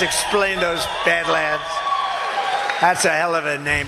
Badlands. Explain those Badlands. That's a hell of a name.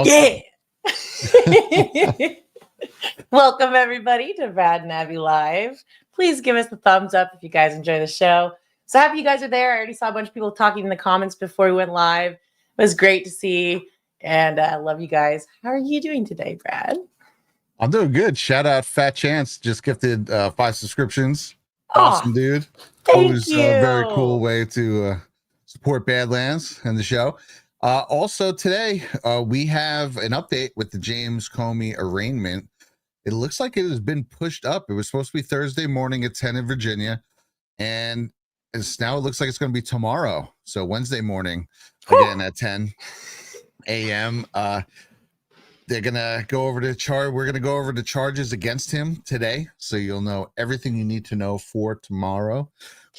Yeah. Welcome everybody to Brad and Abbey Live. Please give us the thumbs up if you guys enjoy the show. So happy you guys are there. I already saw a bunch of people talking in the comments before we went live. It was great to see, and I love you guys. How are you doing today, Brad? I'm doing good. Shout out Fat Chance, just gifted 5 subscriptions. Awesome, dude. Always a very cool way to support Badlands and the show. Also today, we have an update with the James Comey arraignment. It looks like it has been pushed up. It was supposed to be Thursday morning at 10 in Virginia, and now it looks like it's going to be tomorrow. So Wednesday morning, again at 10 a.m. They're going to go over to we're going to go over the charges against him today. So you'll know everything you need to know for tomorrow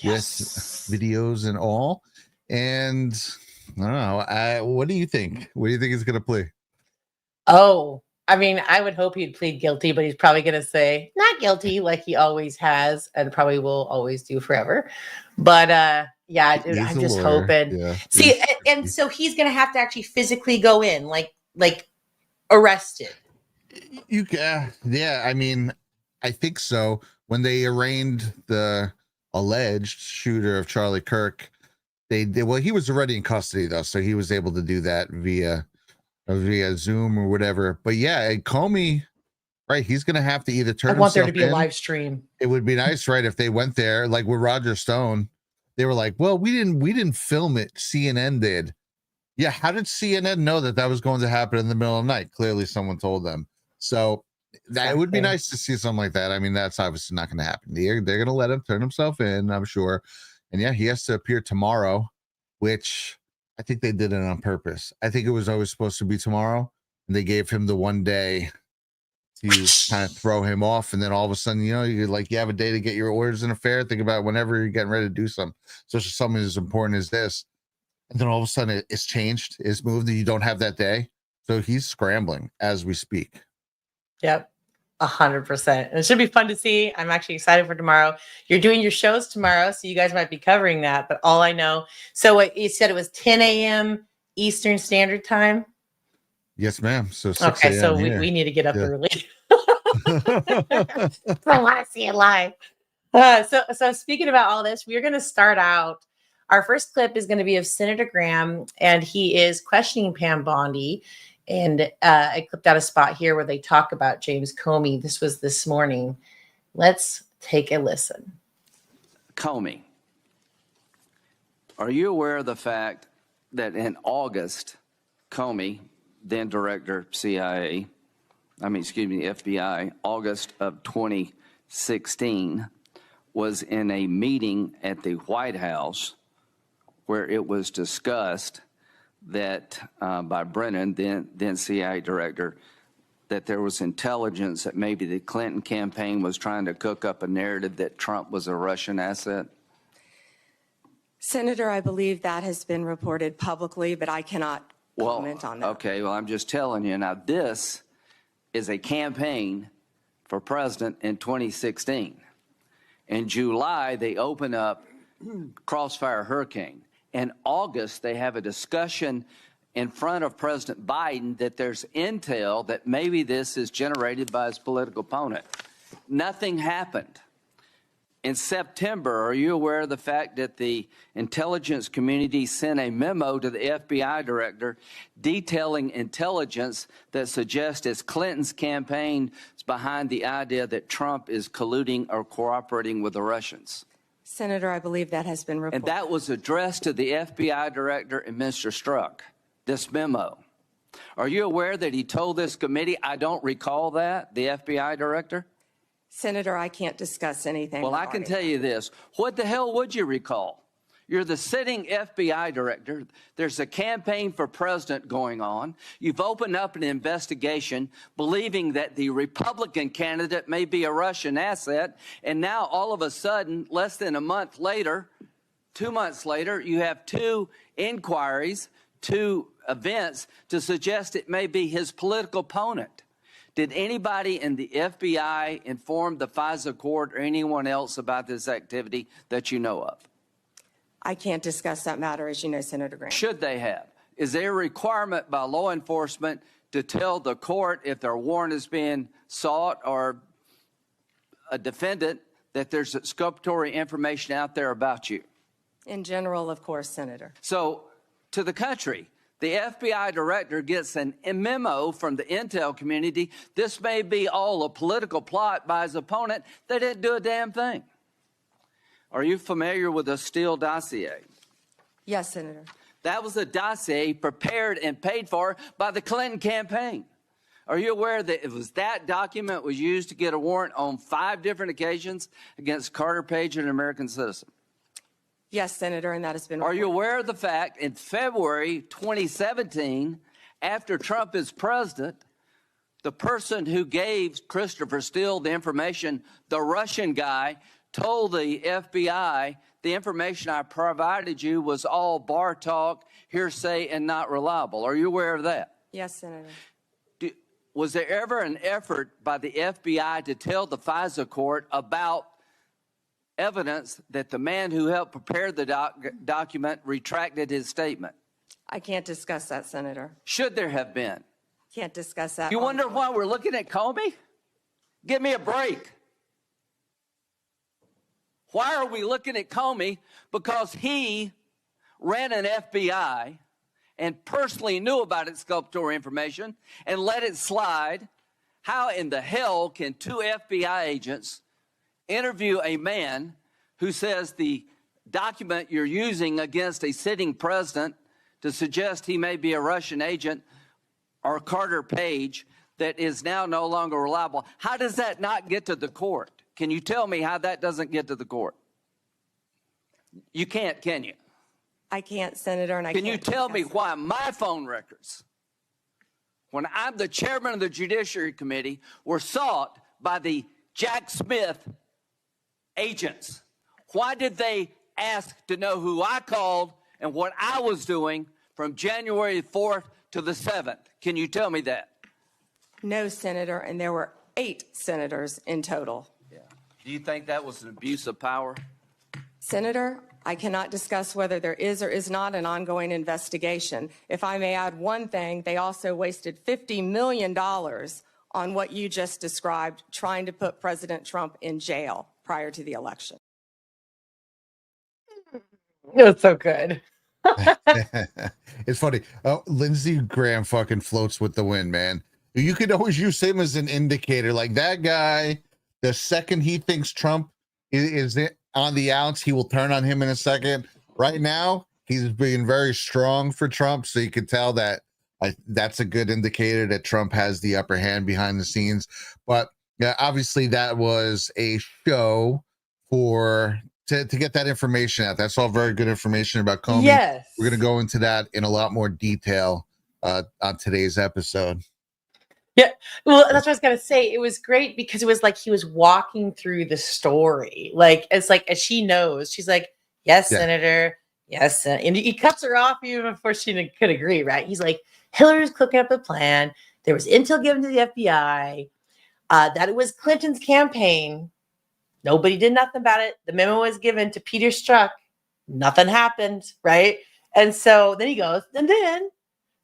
with videos and all. And I don't know. What do you think? What do you think he's going to plea? Oh, I mean, I would hope he'd plead guilty, but he's probably going to say not guilty like he always has and probably will always do forever. But yeah, dude, I'm just hoping. Yeah. See, and so he's going to have to actually physically go in, like arrested. Yeah, I mean, I think so. When they arraigned the alleged shooter of Charlie Kirk, they did. Well, he was already in custody though, so he was able to do that via Zoom or whatever. But yeah, Comey, right? He's gonna have to either turn. I want there to be a live stream. It would be nice, right, if they went there, like with Roger Stone. They were like, "Well, we didn't film it. CNN did." Yeah, how did CNN know that was going to happen in the middle of the night? Clearly, someone told them. So it would be nice to see something like that. I mean, that's obviously not going to happen. They're going to let him turn himself in, I'm sure. And yeah, he has to appear tomorrow, which I think they did it on purpose. I think it was always supposed to be tomorrow, and they gave him the one day to kind of throw him off. And then all of a sudden, you have a day to get your orders in a fair. Think about whenever you're getting ready to do something, especially something as important as this. And then all of a sudden it's changed, it's moved, and you don't have that day. So he's scrambling as we speak. Yep, 100%. And it should be fun to see. I'm actually excited for tomorrow. You're doing your shows tomorrow, so you guys might be covering that. But all I know, so what you said, it was 10 a.m. Eastern Standard Time? Yes, ma'am. So 6 okay, so we need to get up early. I want to see it live. So speaking about all this, we're going to start out. Our first clip is going to be of Senator Graham, and he is questioning Pam Bondi. And I clipped out a spot here where they talk about James Comey. This was this morning. Let's take a listen. Comey, are you aware of the fact that in August, Comey, then director FBI, August of 2016, was in a meeting at the White House where it was discussed that by Brennan, then CIA director, that there was intelligence that maybe the Clinton campaign was trying to cook up a narrative that Trump was a Russian asset? Senator, I believe that has been reported publicly, but I cannot comment on that. Okay, well, I'm just telling you. Now, this is a campaign for president in 2016. In July, they open up Crossfire Hurricane. In August, they have a discussion in front of President Biden that there's intel that maybe this is generated by his political opponent. Nothing happened. In September, are you aware of the fact that the intelligence community sent a memo to the FBI director detailing intelligence that suggests it's Clinton's campaign is behind the idea that Trump is colluding or cooperating with the Russians? Senator, I believe that has been reported. And that was addressed to the FBI director and Mr. Strzok, this memo. Are you aware that he told this committee, I don't recall that, the FBI director? Senator, I can't discuss anything. Well, I can tell you this. What the hell would you recall? You're the sitting FBI director. There's a campaign for president going on. You've opened up an investigation believing that the Republican candidate may be a Russian asset. And now all of a sudden, less than a month later, 2 months later, you have two inquiries, two events to suggest it may be his political opponent. Did anybody in the FBI inform the FISA court or anyone else about this activity that you know of? I can't discuss that matter, as you know, Senator Graham. Should they have? Is there a requirement by law enforcement to tell the court if their warrant is being sought or a defendant that there's exculpatory information out there about you? In general, of course, Senator. So, to the country, the FBI director gets a memo from the intel community. This may be all a political plot by his opponent. They didn't do a damn thing. Are you familiar with the Steele dossier? Yes, Senator. That was a dossier prepared and paid for by the Clinton campaign. Are you aware that it was that document was used to get a warrant on 5 different occasions against Carter Page, an American citizen? Yes, Senator, and that has been reported. Are you aware of the fact in February 2017, after Trump is president, the person who gave Christopher Steele the information, the Russian guy, told the FBI the information I provided you was all bar talk, hearsay, and not reliable? Are you aware of that? Yes, Senator. Was there ever an effort by the FBI to tell the FISA court about evidence that the man who helped prepare the document retracted his statement? I can't discuss that, Senator. Should there have been? Can't discuss that. You wonder why we're looking at Comey? Give me a break. Why are we looking at Comey? Because he ran an FBI and personally knew about exculpatory information and let it slide. How in the hell can 2 FBI agents interview a man who says the document you're using against a sitting president to suggest he may be a Russian agent or Carter Page that is now no longer reliable? How does that not get to the court? Can you tell me how that doesn't get to the court? You can't, can you? I can't, Senator, and I can't. Can you tell me why my phone records, when I'm the chairman of the Judiciary Committee, were sought by the Jack Smith agents? Why did they ask to know who I called and what I was doing from January 4th to the 7th? Can you tell me that? No, Senator, and there were 8 senators in total. Yeah. Do you think that was an abuse of power? Senator, I cannot discuss whether there is or is not an ongoing investigation. If I may add one thing, they also wasted $50 million on what you just described, trying to put President Trump in jail prior to the election. It was so good. It's funny. Oh, Lindsey Graham fucking floats with the wind, man. You could always use him as an indicator. Like that guy, the second he thinks Trump is on the outs, he will turn on him in a second. Right now, he's being very strong for Trump, so you could tell that that's a good indicator that Trump has the upper hand behind the scenes. But yeah, obviously that was a show to get that information out. That's all very good information about Comey. Yes. We're going to go into that in a lot more detail on today's episode. Yeah. Well, that's what I was going to say. It was great because it was like he was walking through the story. Like, it's like, as she knows, she's like, yes, Senator. Yes. And he cuts her off even before she could agree, right? He's like, Hillary's cooking up a plan. There was intel given to the FBI that it was Clinton's campaign. Nobody did nothing about it. The memo was given to Peter Strzok. Nothing happened, right? And so then he goes, and then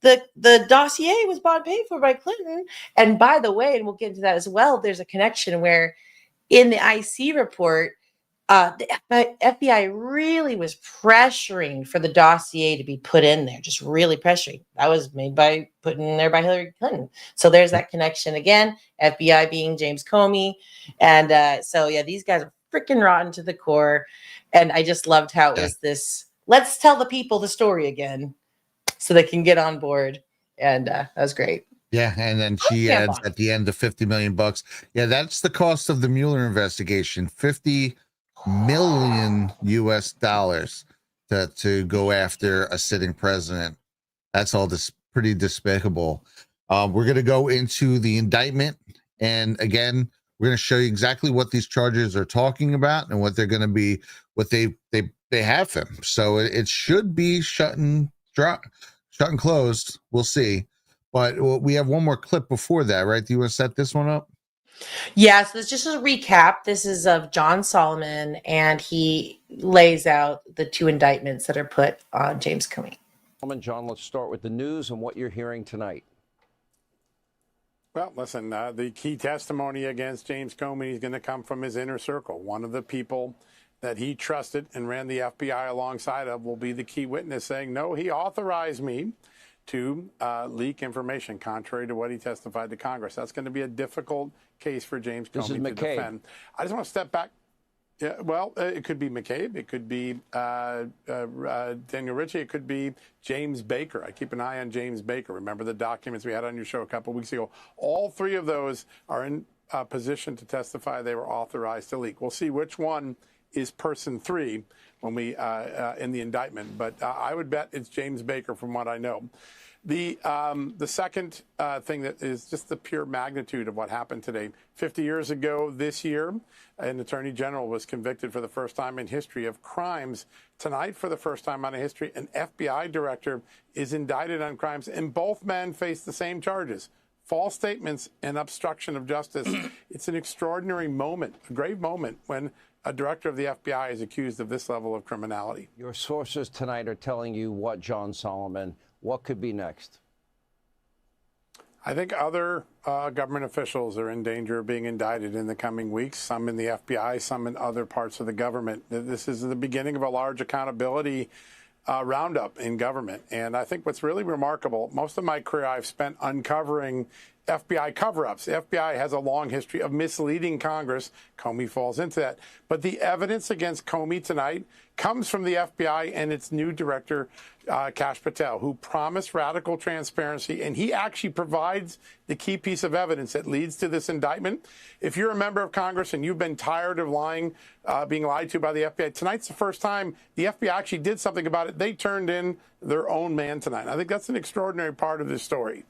the dossier was bought and paid for by Clinton. And by the way, and we'll get into that as well, there's a connection where in the IC report, the FBI really was pressuring for the dossier to be put in there, just really pressuring. That was made by put in there by Hillary Clinton. So there's that connection again. FBI being James Comey, and so yeah, these guys are freaking rotten to the core. And I just loved how it was this. Let's tell the people the story again, so they can get on board. And that was great. Yeah, and then she adds at the end of $50 million. Yeah, that's the cost of the Mueller investigation. $50 million US dollars to go after a sitting president. That's all this pretty despicable. We're going to go into the indictment, and again, we're going to show you exactly what these charges are talking about and what they're going to be, what they have them. So it should be shut and closed. We'll see. But we have one more clip before that, right? Do you want to set this one up? Yeah, so it's just a recap. This is of John Solomon, and he lays out the two indictments that are put on James Comey. John, let's start with the news and what you're hearing tonight. Well, listen, the key testimony against James Comey is going to come from his inner circle. One of the people that he trusted and ran the FBI alongside of will be the key witness saying, no, he authorized me to leak information contrary to what he testified to Congress. That's going to be a difficult case for James Comey to defend. I just want to step back. Yeah, well, it could be McCabe. It could be Daniel Ritchie. It could be James Baker. I keep an eye on James Baker. Remember the documents we had on your show a couple of weeks ago? All three of those are in position to testify they were authorized to leak. We'll see which one is person three when we in the indictment. But I would bet it's James Baker from what I know. The second thing that is just the pure magnitude of what happened today. 50 years ago this year, an attorney general was convicted for the first time in history of crimes. Tonight, for the first time in history, an FBI director is indicted on crimes, and both men face the same charges: false statements and obstruction of justice. It's an extraordinary moment, a grave moment, when a director of the FBI is accused of this level of criminality. Your sources tonight are telling you what, John Solomon? What could be next? I think other government officials are in danger of being indicted in the coming weeks, some in the FBI, some in other parts of the government. This is the beginning of a large accountability roundup in government. And I think what's really remarkable, most of my career I've spent uncovering FBI cover-ups. The FBI has a long history of misleading Congress. Comey falls into that. But the evidence against Comey tonight comes from the FBI and its new director, Kash Patel, who promised radical transparency, and he actually provides the key piece of evidence that leads to this indictment. If you're a member of Congress and you've been tired of being lied to by the FBI, tonight's the first time the FBI actually did something about it. They turned in their own man tonight. I think that's an extraordinary part of this story.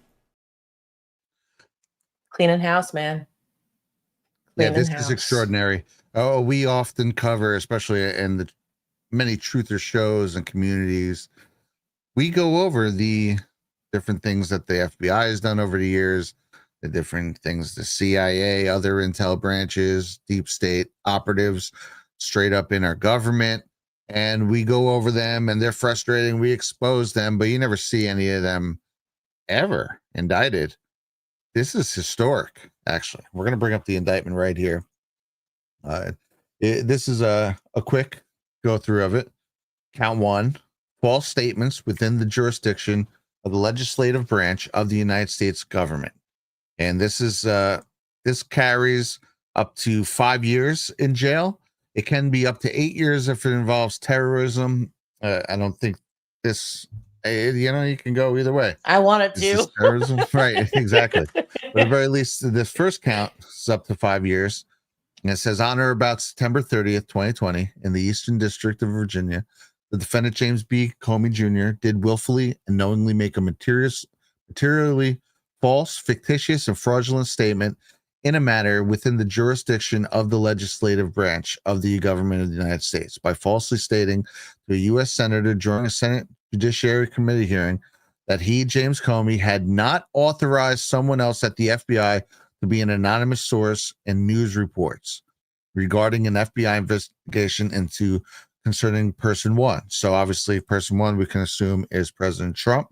Cleaning house, man. This is extraordinary. Oh, we often cover, especially in the many truther shows and communities, we go over the different things that the FBI has done over the years, the different things the CIA, other intel branches, deep state operatives straight up in our government, and we go over them, and they're frustrating. We expose them, but you never see any of them ever indicted. this is historic, actually. We're going to bring up the indictment right here. This is a quick go through of it. Count 1, false statements within the jurisdiction of the legislative branch of the United States government. And this is this carries up to 5 years in jail. It can be up to 8 years if it involves terrorism. I don't think this, you can go either way. I want it to. Terrorism, right? Exactly. But at the very least, this first count is up to 5 years. And it says, on or about September 30th, 2020, in the Eastern District of Virginia, the defendant James B. Comey Jr. did willfully and knowingly make a materially false, fictitious, and fraudulent statement in a matter within the jurisdiction of the legislative branch of the government of the United States by falsely stating to a U.S. Senator during a Senate Judiciary Committee hearing that he, James Comey, had not authorized someone else at the FBI to be an anonymous source in news reports regarding an FBI investigation into concerning person 1. So obviously person 1 we can assume is President Trump.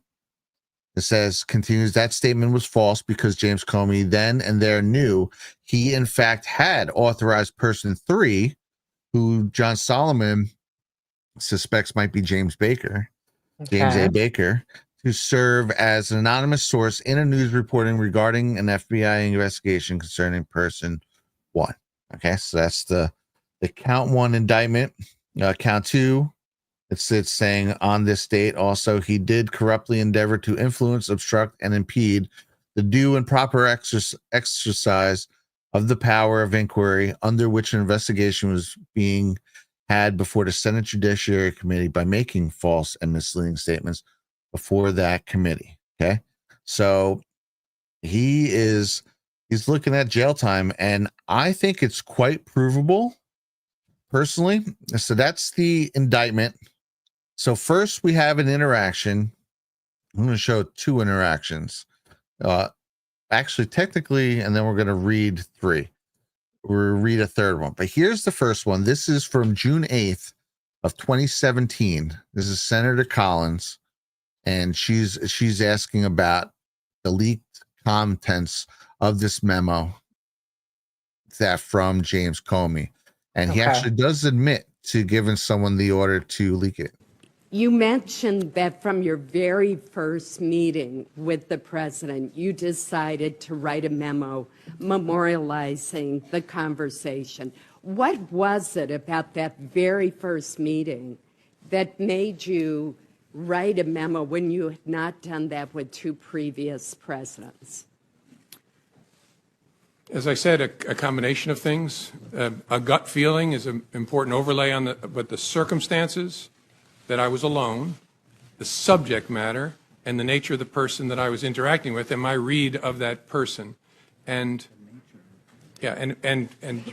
It says, continues, that statement was false because James Comey then and there knew he in fact had authorized person 3, who John Solomon suspects might be James Baker, James A. Baker, to serve as an anonymous source in a news reporting regarding an FBI investigation concerning person 1. Okay, so that's the count 1 indictment. Count 2, it's saying on this date also he did corruptly endeavor to influence, obstruct, and impede the due and proper exercise of the power of inquiry under which an investigation was being had before the Senate Judiciary Committee by making false and misleading statements before that committee. Okay, so he's looking at jail time, and I think it's quite provable personally. So that's the indictment. So first we have an interaction. I'm going to show 2 interactions. Actually, technically, and then we're going to read 3. We'll read a third one. But here's the first one. This is from June 8th of 2017. This is Senator Collins, and she's asking about the leaked contents of this memo that from James Comey. And he actually does admit to giving someone the order to leak it. You mentioned that from your very first meeting with the president, you decided to write a memo memorializing the conversation. What was it about that very first meeting that made you write a memo when you had not done that with 2 previous presidents? As I said, a combination of things. A gut feeling is an important overlay on but the circumstances, that I was alone, the subject matter, and the nature of the person that I was interacting with, and my read of that person. And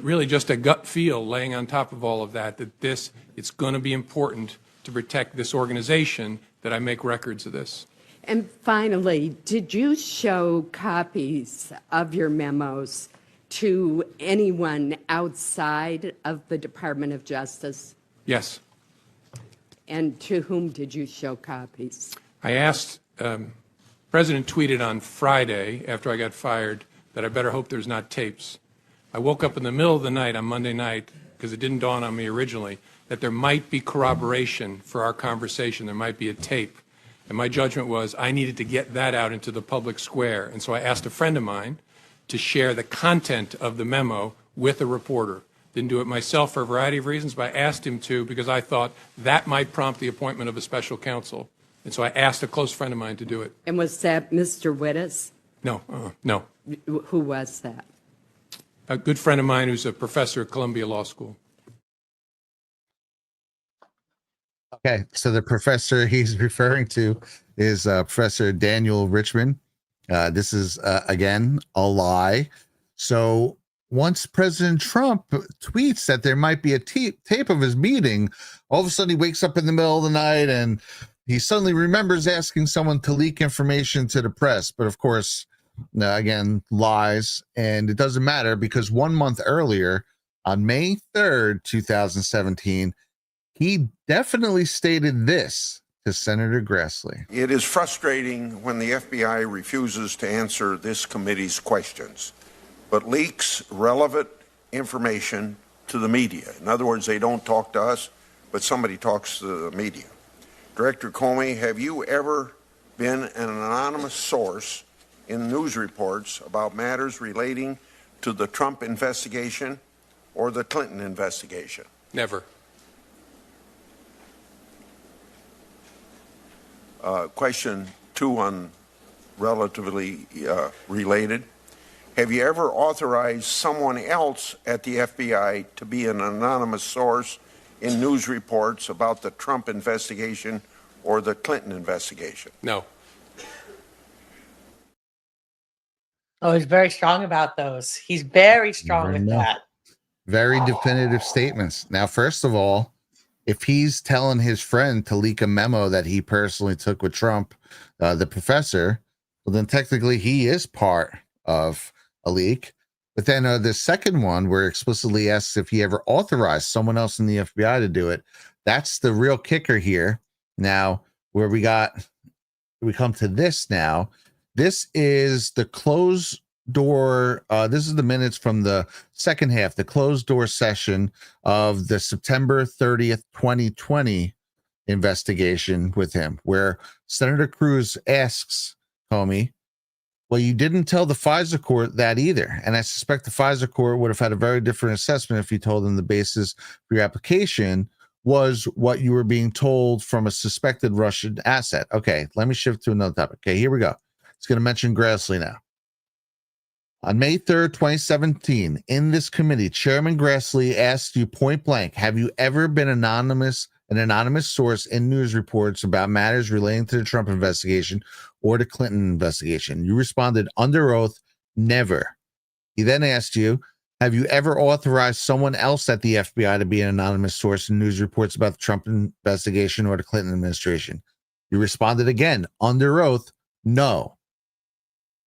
really just a gut feel laying on top of all of that, it's going to be important to protect this organization that I make records of this. And finally, did you show copies of your memos to anyone outside of the Department of Justice? Yes. And to whom did you show copies? I asked, President tweeted on Friday after I got fired that I better hope there's not tapes. I woke up in the middle of the night on Monday night, because it didn't dawn on me originally, that there might be corroboration for our conversation. There might be a tape. And my judgment was I needed to get that out into the public square. And so I asked a friend of mine to share the content of the memo with a reporter. Didn't do it myself for a variety of reasons, but I asked him to because I thought that might prompt the appointment of a special counsel. And so I asked a close friend of mine to do it. And was that Mr. Wittes? No, no. Who was that? A good friend of mine who's a professor at Columbia Law School. Okay, so the professor he's referring to is Professor Daniel Richman. This is, again, a lie. So once President Trump tweets that there might be a tape of his meeting, all of a sudden he wakes up in the middle of the night and he suddenly remembers asking someone to leak information to the press. But of course, again, lies. And it doesn't matter because 1 month earlier, on May 3rd, 2017, he definitely stated this to Senator Grassley. It is frustrating when the FBI refuses to answer this committee's questions, but leaks relevant information to the media. In other words, they don't talk to us, but somebody talks to the media. Director Comey, have you ever been an anonymous source in news reports about matters relating to the Trump investigation or the Clinton investigation? Never. Question 2 on relatively related. Have you ever authorized someone else at the FBI to be an anonymous source in news reports about the Trump investigation or the Clinton investigation? No. Oh, he's very strong about those. He's very strong with that. Very definitive statements. Now, first of all, if he's telling his friend to leak a memo that he personally took with Trump, the professor, well, then technically he is part of a leak. But then the second one, where it explicitly asks if he ever authorized someone else in the FBI to do it, that's the real kicker here. Now, where we come to this now. This is the closed door. This is the minutes from the second half, the closed door session of the September 30th, 2020 investigation with him, where Senator Cruz asks Comey, well, you didn't tell the FISA court that either. And I suspect the FISA court would have had a very different assessment if you told them the basis for your application was what you were being told from a suspected Russian asset. Okay, let me shift to another topic. Okay, here we go. It's going to mention Grassley now. On May 3rd, 2017, in this committee, Chairman Grassley asked you point blank, have you ever been an anonymous source in news reports about matters relating to the Trump investigation or the Clinton investigation? You responded under oath, never. He then asked you, have you ever authorized someone else at the FBI to be an anonymous source in news reports about the Trump investigation or the Clinton administration? You responded again, under oath, no.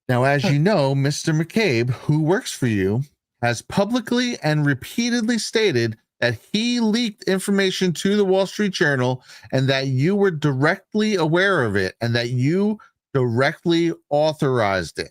Now, as you know, Mr. McCabe, who works for you, has publicly and repeatedly stated that he leaked information to the Wall Street Journal and that you were directly aware of it and that you directly authorized it.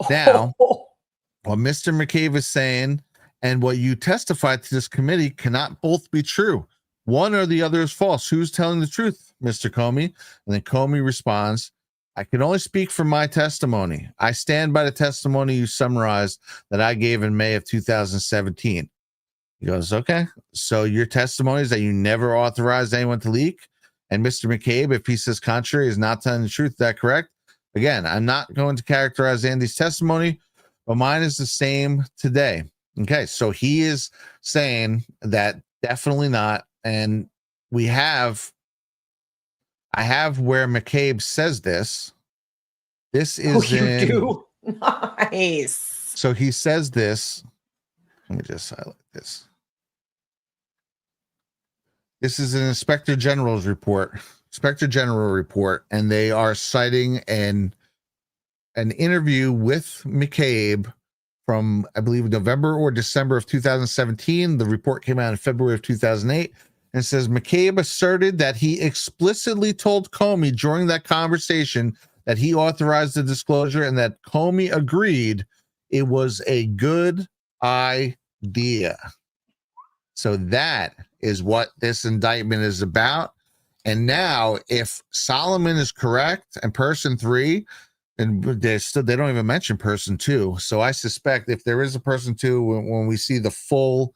Now, what Mr. McCabe is saying and what you testified to this committee cannot both be true. One or the other is false. Who's telling the truth, Mr. Comey? And then Comey responds, I can only speak for my testimony. I stand by the testimony you summarized that I gave in May of 2017. He goes, okay, so your testimony is that you never authorized anyone to leak? And Mr. McCabe, if he says contrary, is not telling the truth. Is that correct? Again, I'm not going to characterize Andy's testimony, but mine is the same today. Okay, so he is saying that definitely not. And I have where McCabe says this. This is you do. Nice. So he says this. Let me just highlight this. This is an Inspector General's report. Inspector General report, and they are citing an interview with McCabe from, I believe, November or December of 2017. The report came out in February of 2008. And says McCabe asserted that he explicitly told Comey during that conversation that he authorized the disclosure and that Comey agreed it was a good idea. So that is what this indictment is about. And now, if Solomon is correct and person 3, and they don't even mention person 2. So I suspect if there is a person 2, when we see the full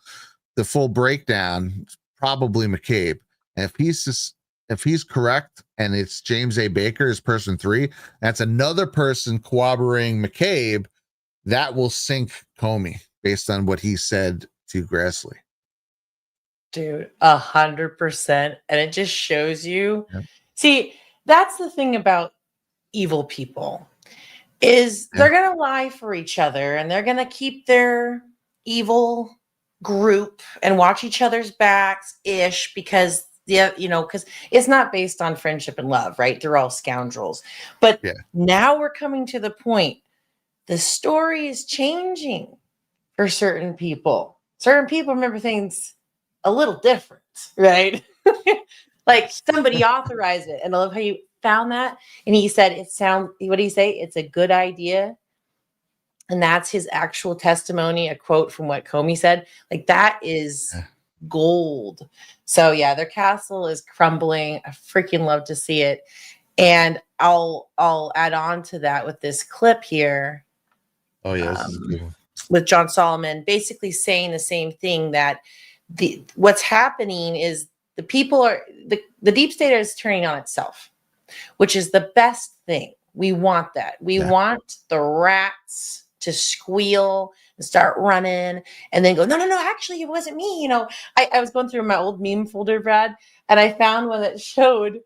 breakdown, probably McCabe. And if he's correct and it's James A. Baker is person 3, that's another person corroborating McCabe that will sink Comey based on what he said to Grassley. Dude, 100%. And it just shows you. Yep. See, that's the thing about evil people is they're going to lie for each other and they're going to keep their evil group and watch each other's backs because because it's not based on friendship and love, right? They're all scoundrels. But now we're coming to the point. The story is changing for certain people. Certain people remember things a little different, right? Like somebody authorized it. And I love how you found that. And he said, what did he say? It's a good idea. And that's his actual testimony, a quote from what Comey said. Like that is gold. So yeah, their castle is crumbling. I freaking love to see it. And I'll add on to that with this clip here. Oh yeah, this is a good one. With John Solomon basically saying the same thing, that what's happening is the people are the deep state is turning on itself, which is the best thing. We want that. We want the rats to squeal and start running and then go, no, actually it wasn't me. You know, I was going through my old meme folder, Brad, and I found one that showed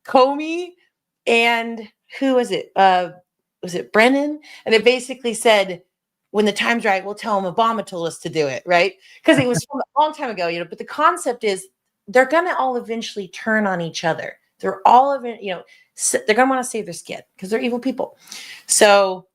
Comey and who was it? Was it Brennan? And it basically said, when the time's right, we'll tell him Obama told us to do it, right? Because it was from a long time ago, you know, but the concept is they're going to all eventually turn on each other. They're all, they're going to want to save their skin because they're evil people. So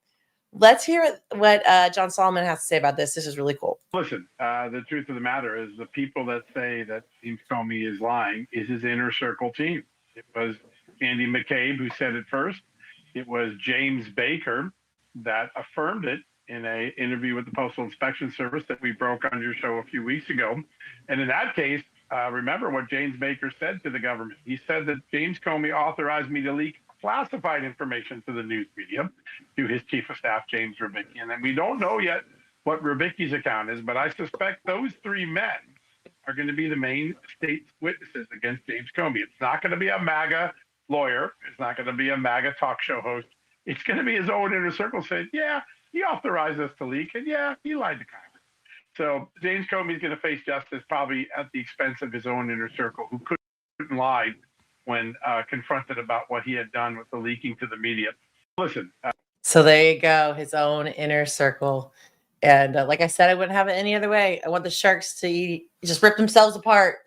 let's hear what John Solomon has to say about this. This is really cool. Listen, the truth of the matter is the people that say that James Comey is lying is his inner circle team. It was Andy McCabe who said it first. It was James Baker that affirmed it in an interview with the Postal Inspection Service that we broke on your show a few weeks ago. And in that case, remember what James Baker said to the government. He said that James Comey authorized me to leak classified information to the news media, to his chief of staff, James Rubicki. And then we don't know yet what Rubicki's account is, but I suspect those three men are going to be the main state witnesses against James Comey. It's not going to be a MAGA lawyer. It's not going to be a MAGA talk show host. It's going to be his own inner circle saying, yeah, he authorized us to leak, and yeah, he lied to Congress. So James Comey is going to face justice probably at the expense of his own inner circle, who couldn't lie when confronted about what he had done with the leaking to the media. Listen. So there you go, his own inner circle. And like I said, I wouldn't have it any other way. I want the sharks to just rip themselves apart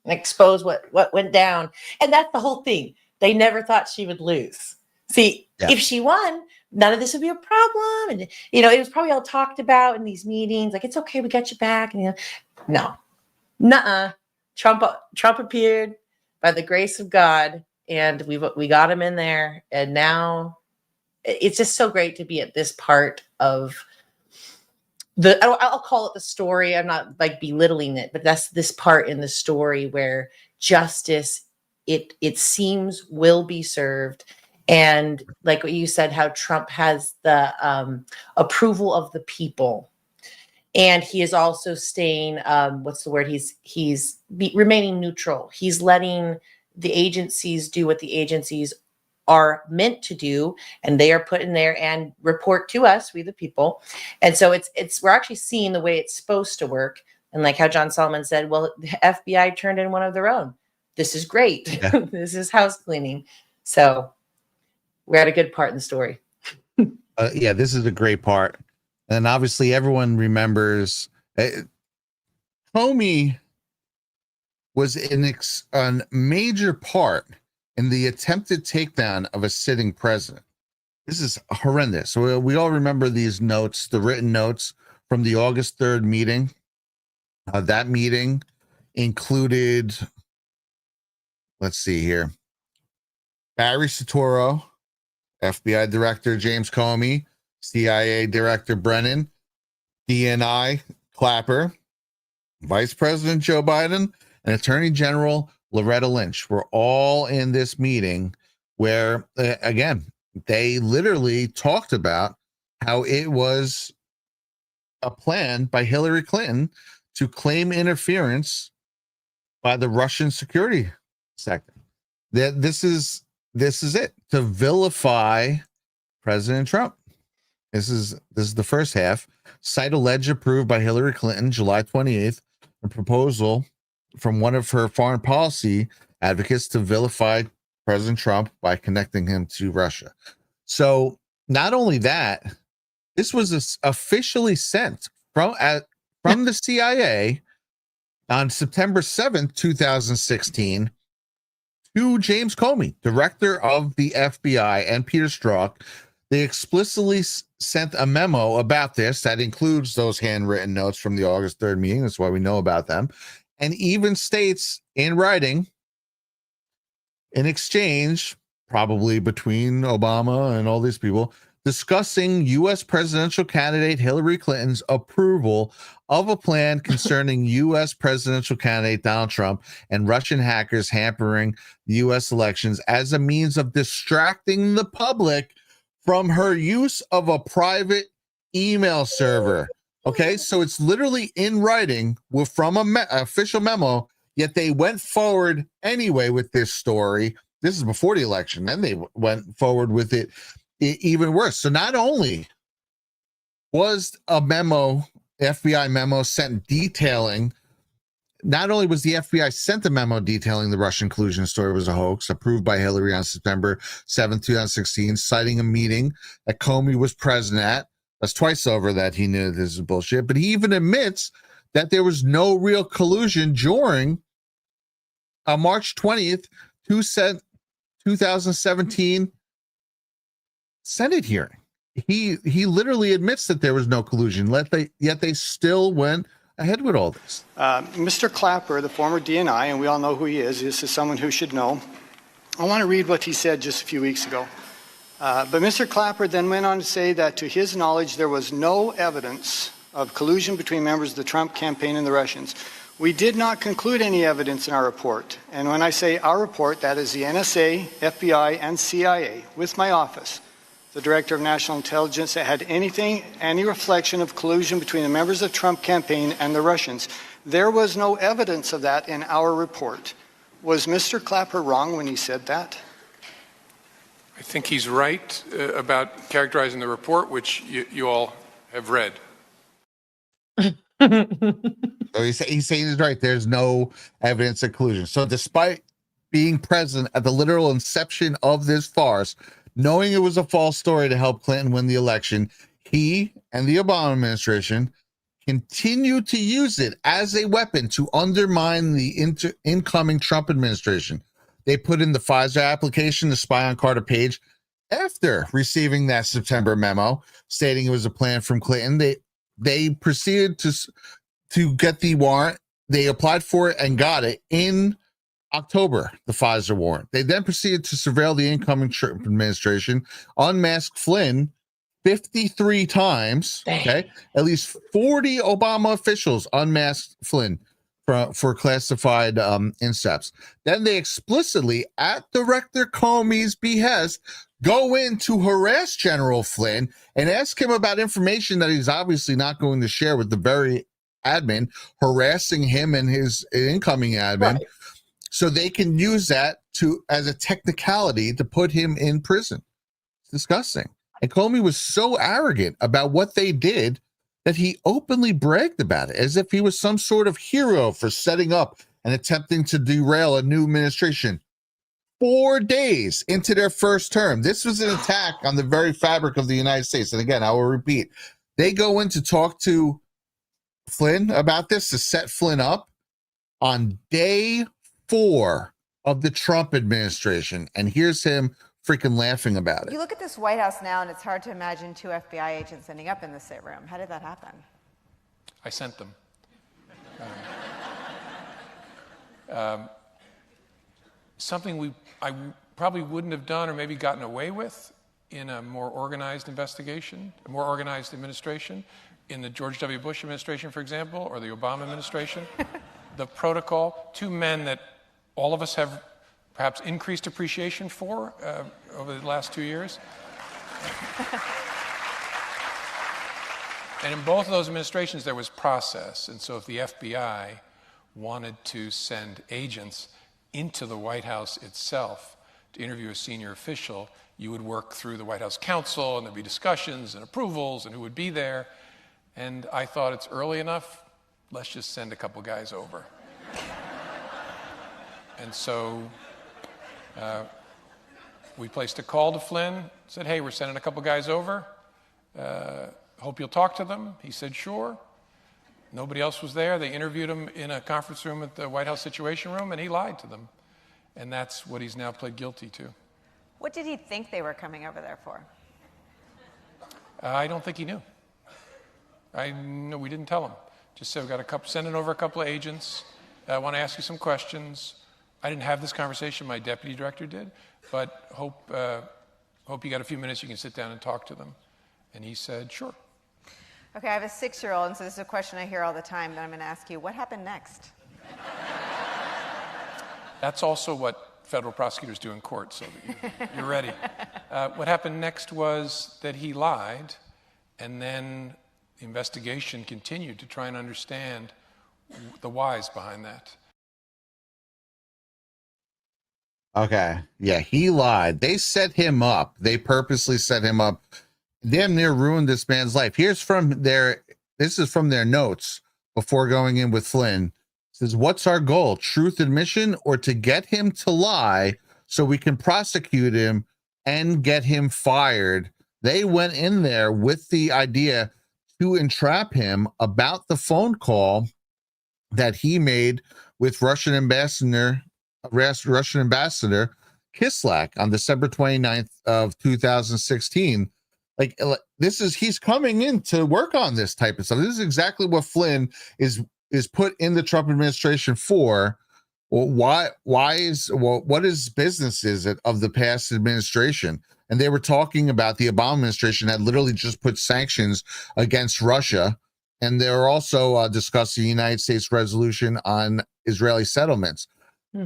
and expose what went down. And that's the whole thing. They never thought she would lose. See, if she won, none of this would be a problem. And, it was probably all talked about in these meetings. Like, it's okay, we got you back. And, no. Nuh-uh. Trump appeared by the grace of God, and we got him in there. And now it's just so great to be at this part of I'll call it the story. I'm not like belittling it, but that's this part in the story where justice, it seems, will be served. And like what you said, how Trump has the approval of the people, and he is also staying. What's the word? He's remaining neutral. He's letting the agencies do what the agencies are meant to do, and they are put in there and report to us, we the people. And so we're actually seeing the way it's supposed to work. And like how John Solomon said, well, the FBI turned in one of their own. This is great. Yeah. This is house cleaning. So we're at a good part in the story. Yeah, this is a great part. And obviously everyone remembers Comey was a major part in the attempted takedown of a sitting president. This is horrendous. So we all remember these notes, the written notes from the August 3rd meeting. That meeting included, let's see here, Barry Soetoro, FBI Director James Comey, CIA Director Brennan, DNI Clapper, Vice President Joe Biden, and Attorney General Loretta Lynch were all in this meeting where, again, they literally talked about how it was a plan by Hillary Clinton to claim interference by the Russian security sector. That this is it, to vilify President Trump. This is the first half. Cite alleged approved by Hillary Clinton, July 28th, a proposal from one of her foreign policy advocates to vilify President Trump by connecting him to Russia. So not only that, this was officially sent from the CIA on September 7th, 2016, to James Comey, director of the FBI, and Peter Strzok. They explicitly sent a memo about this that includes those handwritten notes from the August 3rd meeting. That's why we know about them. And even states in writing in exchange, probably between Obama and all these people, discussing U.S. presidential candidate Hillary Clinton's approval of a plan concerning U.S. presidential candidate Donald Trump and Russian hackers hampering the U.S. elections as a means of distracting the public from her use of a private email server. Okay, so it's literally in writing from an official memo, yet they went forward anyway with this story. This is before the election. Then they went forward with it even worse. So not only was a memo, FBI memo sent detailing, not only was the FBI sent a memo detailing the Russian collusion story was a hoax approved by Hillary on September 7, 2016, citing a meeting that Comey was present at. That's twice over that he knew this is bullshit, but he even admits that there was no real collusion during a March 20th, 2017 Senate hearing. He literally admits that there was no collusion, yet they still went ahead with all this. Mr. Clapper, the former DNI, and we all know who he is. This is someone who should know. I want to read what he said just a few weeks ago. But Mr. Clapper then went on to say that to his knowledge, there was no evidence of collusion between members of the Trump campaign and the Russians. We did not conclude any evidence in our report. And when I say our report, that is the NSA, FBI, and CIA, with my office, the Director of National Intelligence, that had any reflection of collusion between the members of the Trump campaign and the Russians. There was no evidence of that in our report. Was Mr. Clapper wrong when he said that? I think he's right about characterizing the report, which you all have read. So he's saying he's right. There's no evidence of collusion. So despite being present at the literal inception of this farce, knowing it was a false story to help Clinton win the election, he and the Obama administration continued to use it as a weapon to undermine the incoming Trump administration. They put in the Pfizer application to spy on Carter Page after receiving that September memo stating it was a plan from Clinton. They proceeded to get the warrant. They applied for it and got it in October, the Pfizer warrant. They then proceeded to surveil the incoming Trump administration, unmasked Flynn 53 times. Okay, at least 40 Obama officials unmasked Flynn for classified incepts. Then they explicitly, at Director Comey's behest, go in to harass General Flynn and ask him about information that he's obviously not going to share with the very admin, harassing him and his incoming admin, right, so they can use that as a technicality to put him in prison. It's disgusting. And Comey was so arrogant about what they did that he openly bragged about it as if he was some sort of hero for setting up and attempting to derail a new administration 4 days into their first term. This was an attack on the very fabric of the United States. And again, I will repeat, they go in to talk to Flynn about this, to set Flynn up on day 4 of the Trump administration. And here's him freaking laughing about it. You look at this White House now, and it's hard to imagine 2 FBI agents ending up in the same room. How did that happen? I sent them. Something I probably wouldn't have done or maybe gotten away with in a more organized investigation, a more organized administration, in the George W. Bush administration, for example, or the Obama administration. The protocol, 2 men that all of us have perhaps increased appreciation for over the last 2 years. And in both of those administrations, there was process. And so if the FBI wanted to send agents into the White House itself to interview a senior official, you would work through the White House counsel, and there'd be discussions and approvals and who would be there. And I thought, it's early enough, let's just send a couple guys over. And so we placed a call to Flynn, said, hey, we're sending a couple guys over. Hope you'll talk to them. He said, sure. Nobody else was there. They interviewed him in a conference room at the White House Situation Room, and he lied to them. And that's what he's now pled guilty to. What did he think they were coming over there for? I don't think he knew. No, we didn't tell him. Just said, sending over a couple of agents. I want to ask you some questions. I didn't have this conversation. My deputy director did, but hope you got a few minutes. You can sit down and talk to them. And he said, sure. Okay, I have a 6-year-old, and so this is a question I hear all the time that I'm going to ask you. What happened next? That's also what federal prosecutors do in court, so that you're ready. What happened next was that he lied, and then the investigation continued to try and understand the whys behind that. Okay. Yeah, he lied. They set him up. They purposely set him up. Damn near ruined this man's life. This is from their notes before going in with Flynn. It says, what's our goal? Truth admission or to get him to lie so we can prosecute him and get him fired? They went in there with the idea to entrap him about the phone call that he made with Russian Ambassador Kislyak on December 29th of 2016. He's coming in to work on this type of stuff. This is exactly what Flynn is put in the Trump administration for. Well, what is business is it of the past administration? And they were talking about the Obama administration had literally just put sanctions against Russia. And they were also discussing the United States resolution on Israeli settlements.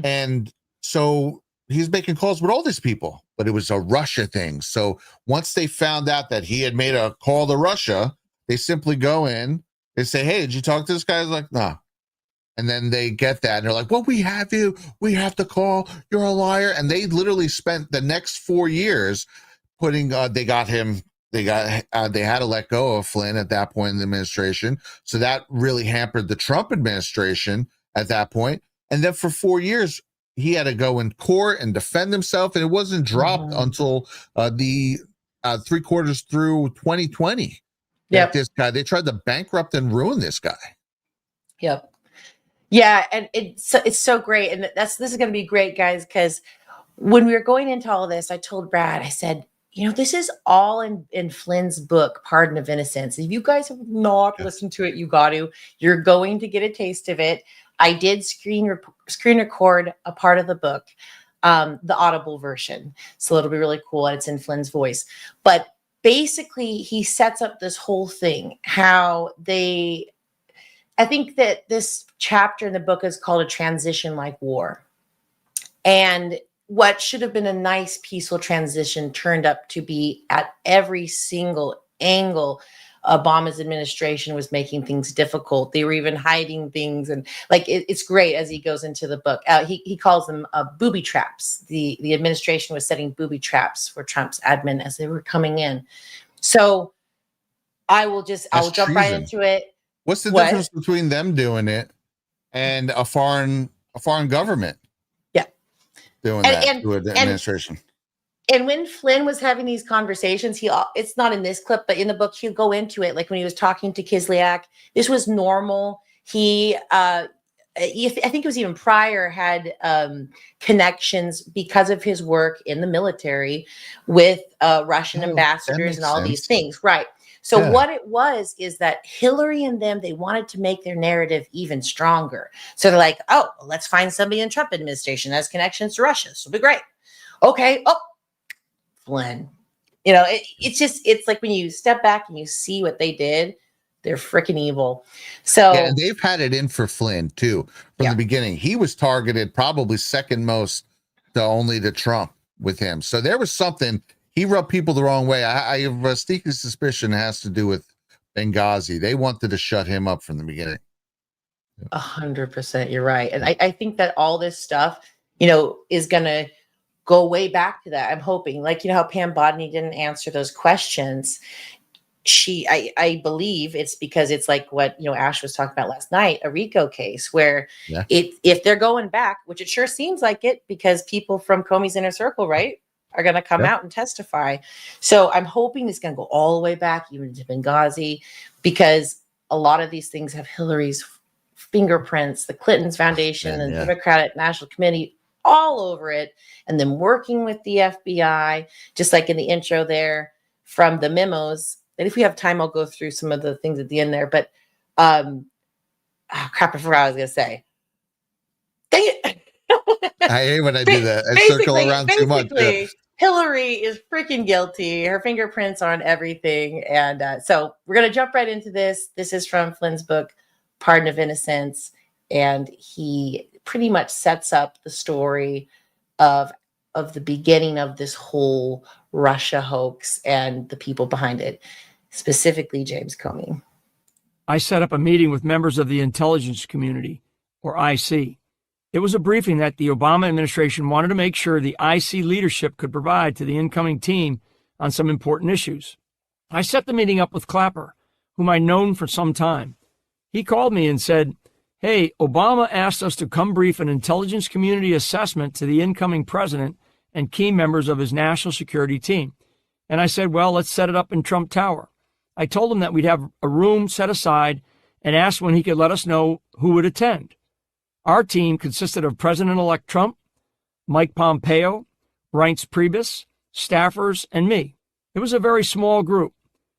And so he's making calls with all these people, but it was a Russia thing. So once they found out that he had made a call to Russia, they simply go in, they say, hey, did you talk to this guy? He's like, no. And then they get that and they're like, well, we have to call, you're a liar. And they literally spent the next 4 years putting, they had to let go of Flynn at that point in the administration. So that really hampered the Trump administration at that point. And then for 4 years, he had to go in court and defend himself. And it wasn't dropped until the 3/4 through 2020. Yep. This guy, they tried to bankrupt and ruin this guy. Yep. Yeah. And it's so great. And this is going to be great, guys, because when we were going into all this, I told Brad, I said, this is all in Flynn's book, Pardon of Innocence. If you guys have not listened to it, you got to. You're going to get a taste of it. I did screen record a part of the book, the Audible version. So it'll be really cool. And it's in Flynn's voice. But basically, he sets up this whole thing, I think that this chapter in the book is called A Transition Like War. And what should have been a nice, peaceful transition turned up to be at every single angle. Obama's administration was making things difficult. They were even hiding things. And it's great as he goes into the book. He calls them booby traps. The administration was setting booby traps for Trump's admin as they were coming in. So I'll jump right into it. What's the difference between them doing it and a foreign government? Yeah. Doing that to an administration. And when Flynn was having these conversations, it's not in this clip, but in the book, he'll go into it. Like when he was talking to Kislyak, this was normal. I think it was even prior, had connections because of his work in the military with Russian ambassadors and all these things. Right. So what it was is that Hillary and them, they wanted to make their narrative even stronger. So they're like, oh, let's find somebody in the Trump administration that has connections to Russia. This will be great. Okay. Oh, Flynn. It's like when you step back and you see what they did, they're freaking evil. So and they've had it in for Flynn too from the beginning. He was targeted probably second most to Trump with him. So there was something. He rubbed people the wrong way. I have a sneaky suspicion it has to do with Benghazi. They wanted to shut him up from the beginning. 100%. You're right. And I think that all this stuff, is going to go way back to that. I'm hoping, how Pam Bondi didn't answer those questions. I believe it's because it's like what, Ash was talking about last night, a RICO case where if they're going back, which it sure seems like it, because people from Comey's inner circle, right, are going to come out and testify. So I'm hoping it's going to go all the way back, even to Benghazi, because a lot of these things have Hillary's fingerprints, the Clinton's Foundation and the Democratic National Committee all over it, and then working with the FBI, just like in the intro there from the memos. And if we have time, I'll go through some of the things at the end there. But crap, I forgot what I was going to say. Dang it. I hate when I do that. I circle around too much. Basically, Hillary is freaking guilty. Her fingerprints are on everything. And so we're going to jump right into this. This is from Flynn's book, Pardon of Innocence. And he pretty much sets up the story of the beginning of this whole Russia hoax and the people behind it, specifically James Comey. I set up a meeting with members of the intelligence community, or IC. It was a briefing that the Obama administration wanted to make sure the IC leadership could provide to the incoming team on some important issues. I set the meeting up with Clapper, whom I'd known for some time. He called me and said, "Hey, Obama asked us to come brief an intelligence community assessment to the incoming president and key members of his national security team." And I said, well, let's set it up in Trump Tower. I told him that we'd have a room set aside and asked when he could let us know who would attend. Our team consisted of President-elect Trump, Mike Pompeo, Reince Priebus, staffers, and me. It was a very small group.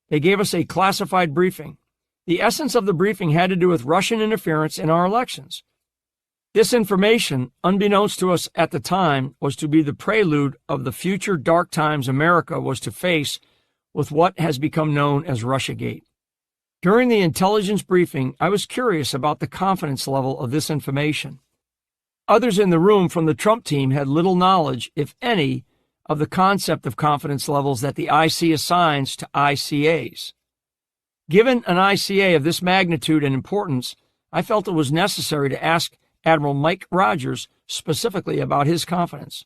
They gave us a classified briefing. The essence of the briefing had to do with Russian interference in our elections. This information, unbeknownst to us at the time, was to be the prelude of the future dark times America was to face with what has become known as Russiagate. During the intelligence briefing, I was curious about the confidence level of this information. Others in the room from the Trump team had little knowledge, if any, of the concept of confidence levels that the IC assigns to ICAs. Given an ICA of this magnitude and importance, I felt it was necessary to ask Admiral Mike Rogers specifically about his confidence.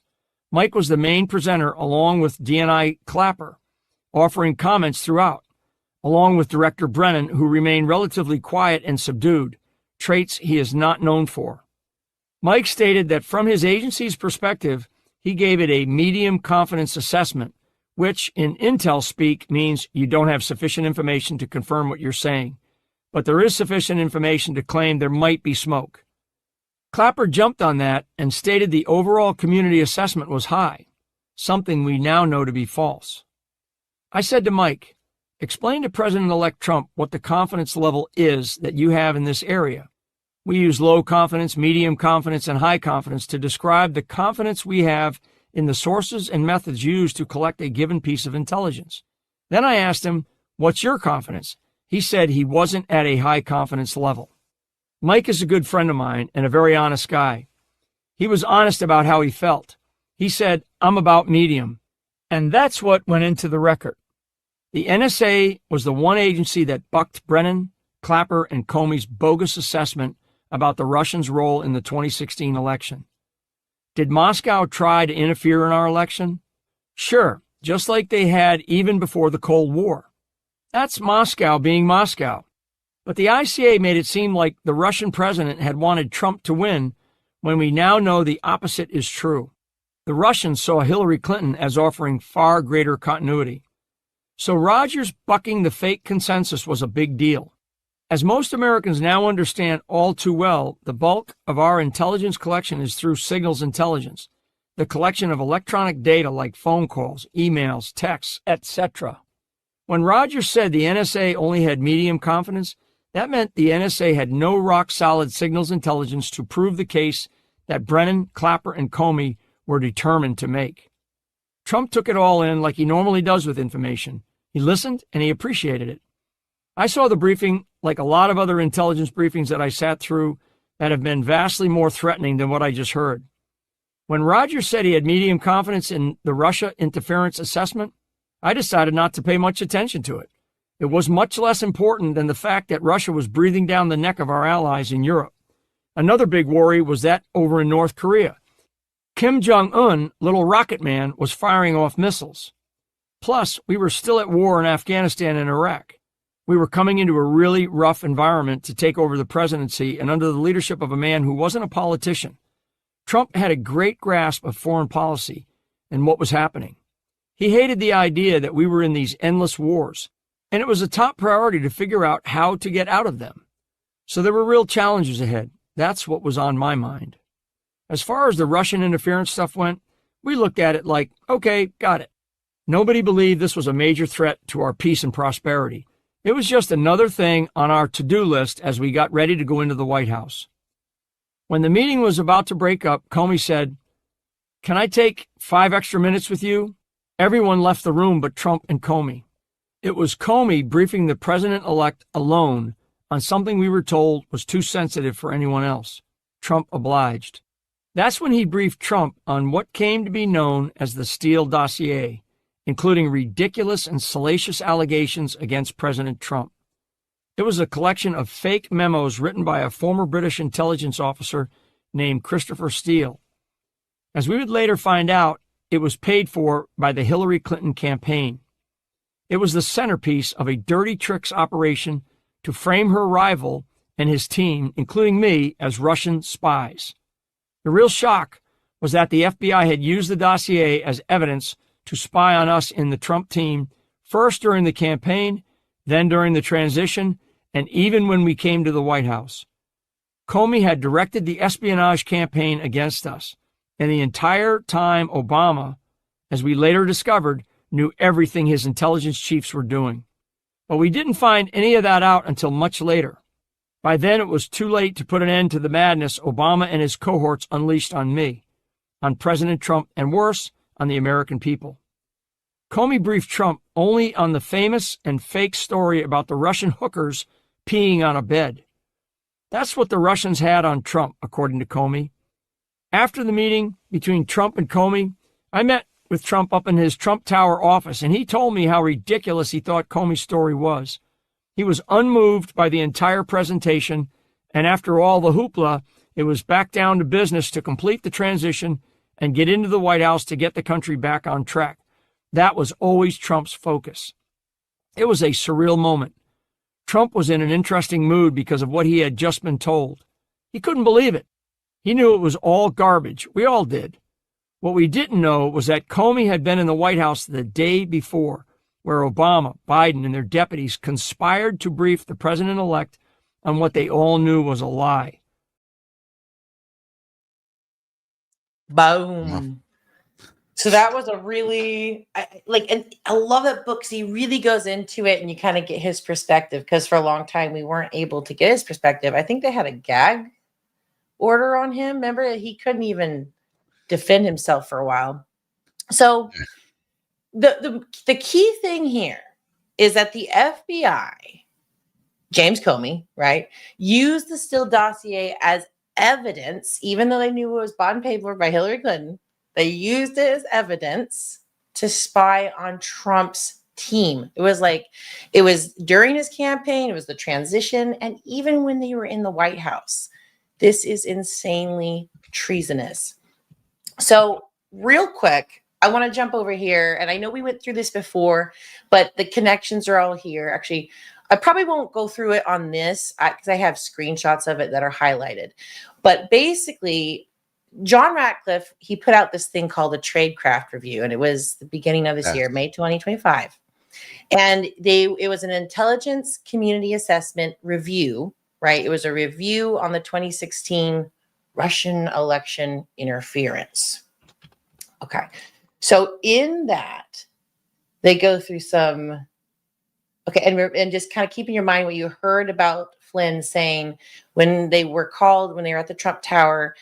Mike was the main presenter along with DNI Clapper, offering comments throughout, along with Director Brennan, who remained relatively quiet and subdued, traits he is not known for. Mike stated that from his agency's perspective, he gave it a medium confidence assessment, which in intel speak means you don't have sufficient information to confirm what you're saying, but there is sufficient information to claim there might be smoke. Clapper jumped on that and stated the overall community assessment was high, something we now know to be false. I said to Mike, explain to President-elect Trump what the confidence level is that you have in this area. We use low confidence, medium confidence, and high confidence to describe the confidence we have in the sources and methods used to collect a given piece of intelligence. Then I asked him, what's your confidence? He said he wasn't at a high confidence level. Mike is a good friend of mine and a very honest guy. He was honest about how he felt. He said, I'm about medium. And that's what went into the record. The NSA was the one agency that bucked Brennan, Clapper, and Comey's bogus assessment about the Russians' role in the 2016 election. Did Moscow try to interfere in our election? Sure, just like they had even before the Cold War. That's Moscow being Moscow. But the ICA made it seem like the Russian president had wanted Trump to win, when we now know the opposite is true. The Russians saw Hillary Clinton as offering far greater continuity. So Rogers bucking the fake consensus was a big deal. As most Americans now understand all too well, the bulk of our intelligence collection is through signals intelligence, the collection of electronic data like phone calls, emails, texts, etc. When Rogers said the NSA only had medium confidence, that meant the NSA had no rock-solid signals intelligence to prove the case that Brennan, Clapper, and Comey were determined to make. Trump took it all in like he normally does with information. He listened and he appreciated it. I saw the briefing like a lot of other intelligence briefings that I sat through that have been vastly more threatening than what I just heard. When Rogers said he had medium confidence in the Russia interference assessment, I decided not to pay much attention to it. It was much less important than the fact that Russia was breathing down the neck of our allies in Europe. Another big worry was that over in North Korea, Kim Jong-un, little rocket man, was firing off missiles. Plus, we were still at war in Afghanistan and Iraq. We were coming into a really rough environment to take over the presidency and under the leadership of a man who wasn't a politician. Trump had a great grasp of foreign policy and what was happening. He hated the idea that we were in these endless wars, and it was a top priority to figure out how to get out of them. So there were real challenges ahead. That's what was on my mind. As far as the Russian interference stuff went, we looked at it like, okay, got it. Nobody believed this was a major threat to our peace and prosperity. It was just another thing on our to-do list as we got ready to go into the White House. When the meeting was about to break up, Comey said, Can I take 5 extra minutes with you? Everyone left the room but Trump and Comey. It was Comey briefing the president-elect alone on something we were told was too sensitive for anyone else. Trump obliged. That's when he briefed Trump on what came to be known as the Steele dossier, including ridiculous and salacious allegations against President Trump. It was a collection of fake memos written by a former British intelligence officer named Christopher Steele. As we would later find out, it was paid for by the Hillary Clinton campaign. It was the centerpiece of a dirty tricks operation to frame her rival and his team, including me, as Russian spies. The real shock was that the FBI had used the dossier as evidence to spy on us in the Trump team, first during the campaign, then during the transition, and even when we came to the White House. Comey had directed the espionage campaign against us, and the entire time Obama, as we later discovered, knew everything his intelligence chiefs were doing. But we didn't find any of that out until much later. By then, it was too late to put an end to the madness Obama and his cohorts unleashed on me, on President Trump, and worse, on the American people. Comey briefed Trump only on the famous and fake story about the Russian hookers peeing on a bed. That's what the Russians had on Trump, according to Comey. After the meeting between Trump and Comey, I met with Trump up in his Trump Tower office, and he told me how ridiculous he thought Comey's story was. He was unmoved by the entire presentation, and after all the hoopla, it was back down to business to complete the transition and get into the White House to get the country back on track. That was always Trump's focus. It was a surreal moment. Trump was in an interesting mood because of what he had just been told. He couldn't believe it. He knew it was all garbage. We all did. What we didn't know was that Comey had been in the White House the day before, where Obama, Biden, and their deputies conspired to brief the president-elect on what they all knew was a lie. Boom. So that was a really, and I love that book because he really goes into it and you kind of get his perspective, because for a long time we weren't able to get his perspective. I think they had a gag order on him. Remember, he couldn't even defend himself for a while. So the key thing here is that the FBI, James Comey, right, used the Steele dossier as evidence, even though they knew it was bought and paid for by Hillary Clinton. They used it as evidence to spy on Trump's team. It was during his campaign, it was the transition, and even when they were in the White House. This is insanely treasonous. So real quick, I want to jump over here, and I know we went through this before, but the connections are all here. Actually, I probably won't go through it on this because I have screenshots of it that are highlighted. But basically, John Ratcliffe, he put out this thing called the Tradecraft Review, and it was the beginning of this year, May 2025. And it was an intelligence community assessment review, right? It was a review on the 2016 Russian election interference. Okay. So in that, they go through some, okay, and just kind of keep in your mind what you heard about Flynn saying when they were called, when they were at the Trump Tower,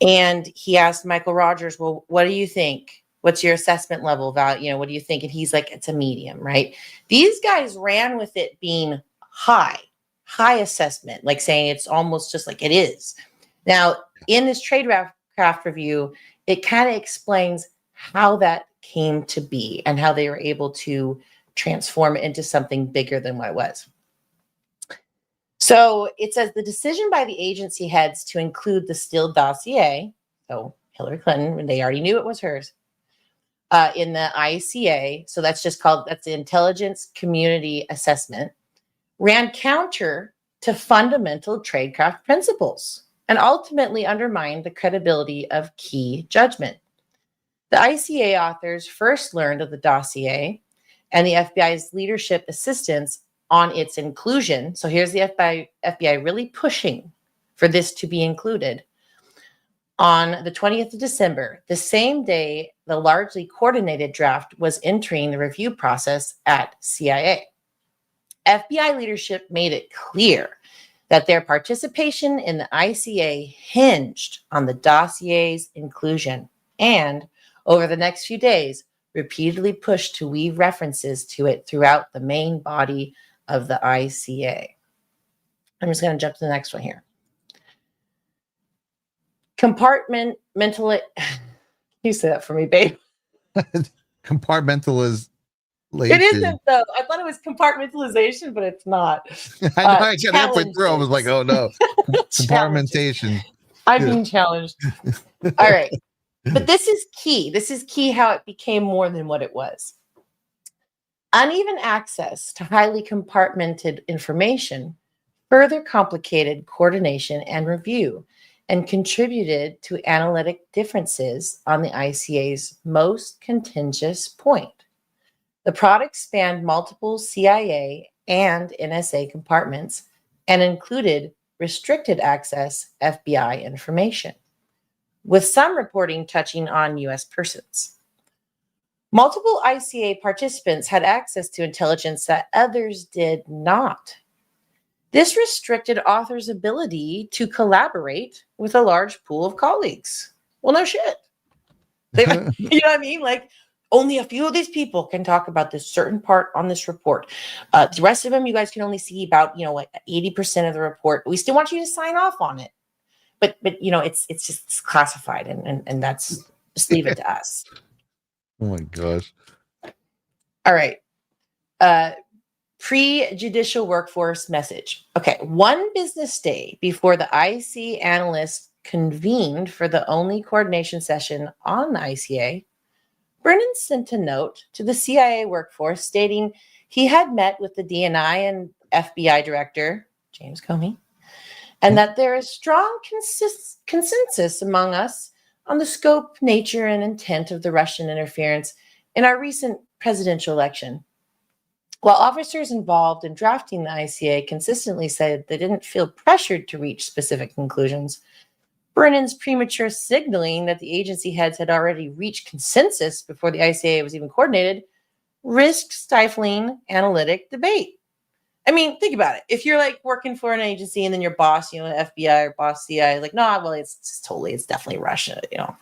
and he asked Michael Rogers, well, what do you think? What's your assessment level value? What do you think? And he's like, it's a medium, right? These guys ran with it being high assessment, like saying it's almost just like it is. Now, in this Tradecraft Review, it kind of explains how that came to be and how they were able to transform it into something bigger than what it was. So it says the decision by the agency heads to include the Steele dossier, so Hillary Clinton, when they already knew it was hers, in the ICA, so that's the Intelligence Community Assessment, ran counter to fundamental tradecraft principles and ultimately undermined the credibility of key judgment. The ICA authors first learned of the dossier and the FBI's leadership assistance on its inclusion. So here's the FBI really pushing for this to be included. On the 20th of December, the same day the largely coordinated draft was entering the review process at CIA. FBI leadership made it clear that their participation in the ICA hinged on the dossier's inclusion. and over the next few days, repeatedly pushed to weave references to it throughout the main body of the ICA. I'm just going to jump to the next one here. Compartmentally. You say that for me, babe. Compartmentalization. It isn't, though. I thought it was compartmentalization, but it's not. I know. I got halfway through. I was like, oh no. Compartmentation. I'm being challenged. All right. But this is key. This is key how it became more than what it was. Uneven access to highly compartmented information further complicated coordination and review and contributed to analytic differences on the ICA's most contentious point. The product spanned multiple CIA and NSA compartments and included restricted access FBI information, with some reporting touching on U.S. persons. Multiple ICA participants had access to intelligence that others did not. This restricted authors' ability to collaborate with a large pool of colleagues. Well, no shit. You know what I mean? Like, only a few of these people can talk about this certain part on this report. The rest of them, you guys can only see about, like 80% of the report. We still want you to sign off on it. But it's just classified, and that's just leave it to us. Oh my gosh. All right. Pre-judicial workforce message. Okay. One business day before the IC analysts convened for the only coordination session on the ICA, Brennan sent a note to the CIA workforce stating he had met with the DNI and FBI director, James Comey, and that there is strong consensus among us on the scope, nature, and intent of the Russian interference in our recent presidential election. While officers involved in drafting the ICA consistently said they didn't feel pressured to reach specific conclusions, Brennan's premature signaling that the agency heads had already reached consensus before the ICA was even coordinated risked stifling analytic debate. I mean, think about it. If you're like working for an agency and then your boss, FBI or boss CIA, like, no, well, it's definitely Russia, Yeah.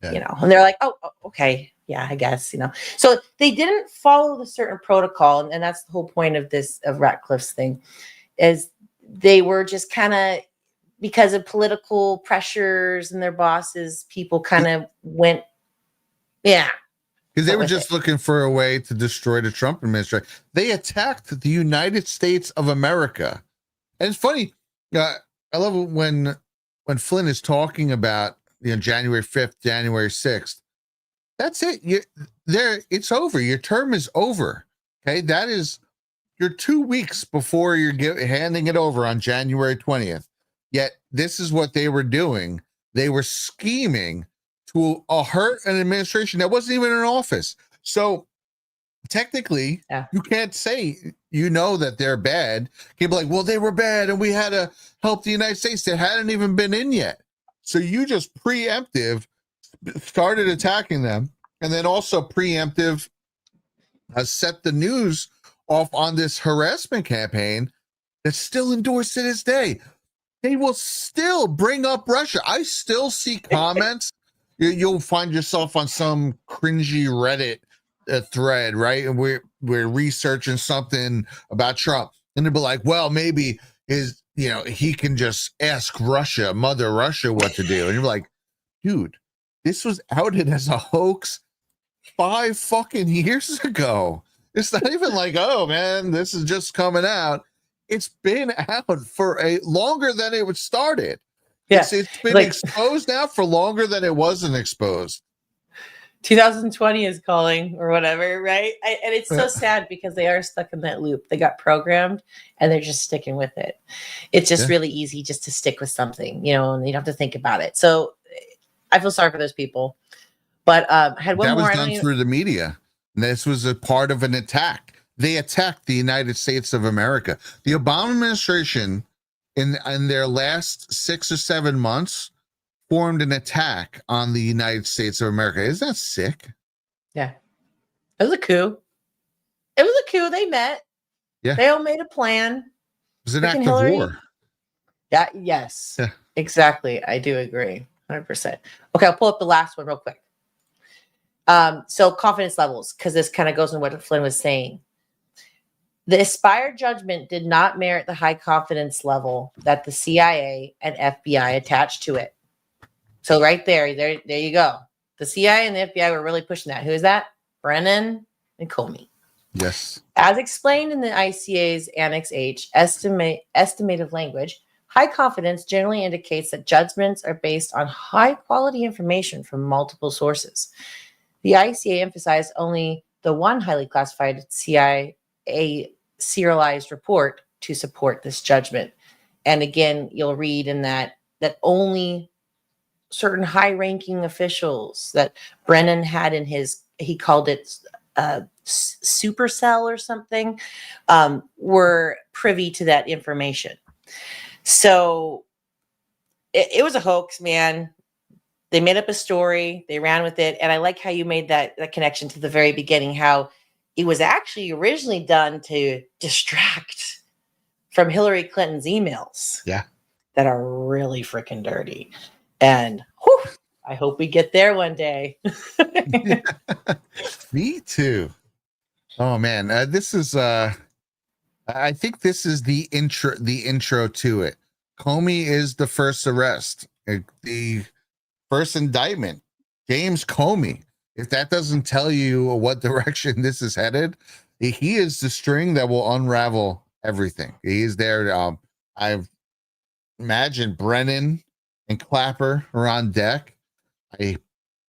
And they're like, oh, okay, yeah, I guess, So they didn't follow the certain protocol, and that's the whole point of Ratcliffe's thing, is they were just kind of, because of political pressures and their bosses, people kind of went, yeah. Because they were just looking for a way to destroy the Trump administration. They attacked the United States of America. And it's funny. I love it when Flynn is talking about January 5th, January 6th. That's it. It's over. Your term is over. Okay. That is, you're 2 weeks before you're handing it over on January 20th. Yet this is what they were doing. They were scheming to hurt an administration that wasn't even in office. So technically, you can't say that they're bad. You'd be like, well, they were bad, and we had to help the United States that hadn't even been in yet. So you just preemptive started attacking them, and then also preemptive set the news off on this harassment campaign that's still endorsed to this day. They will still bring up Russia. I still see comments. You'll find yourself on some cringy Reddit thread, right? And we're researching something about Trump, and they'll be like, well, maybe he can just ask Mother Russia what to do. And you're like, dude, this was outed as a hoax 5 fucking years ago. It's not even like, oh man, this is just coming out. It's been out for longer than it was started. Yeah. It's been exposed now for longer than it wasn't exposed. 2020 is calling or whatever, right? And it's so sad because they are stuck in that loop. They got programmed and they're just sticking with it. It's just really easy just to stick with something, and you don't have to think about it. So I feel sorry for those people. But I had one more. That was done through the media. This was a part of an attack. They attacked the United States of America. The Obama administration, in their last 6 or 7 months, formed an attack on the United States of America. Isn't that sick? Yeah. It was a coup. They met. Yeah. They all made a plan. It was an act of war. Yeah. Yes. Yeah. Exactly. I do agree. 100%. Okay, I'll pull up the last one real quick. So confidence levels, because this kind of goes in what Flynn was saying. The Aspire judgment did not merit the high confidence level that the CIA and FBI attached to it. So right there you go. The CIA and the FBI were really pushing that. Who is that? Brennan and Comey. Yes. As explained in the ICA's Annex H, estimative language, high confidence generally indicates that judgments are based on high quality information from multiple sources. The ICA emphasized only the one highly classified CIA serialized report to support this judgment. And again, you'll read in that only certain high-ranking officials that Brennan had in his, he called it supercell or something, were privy to that information. So it was a hoax, man. They made up a story, they ran with it, and I like how you made that connection to the very beginning, how it was actually originally done to distract from Hillary Clinton's emails. Yeah. That are really freaking dirty. And whew, I hope we get there one day. Me too. Oh man, this is I think this is the intro to it. Comey is the first arrest, the first indictment. James Comey. If that doesn't tell you what direction this is headed, he is the string that will unravel everything. He is there. I've imagined Brennan and Clapper are on deck. I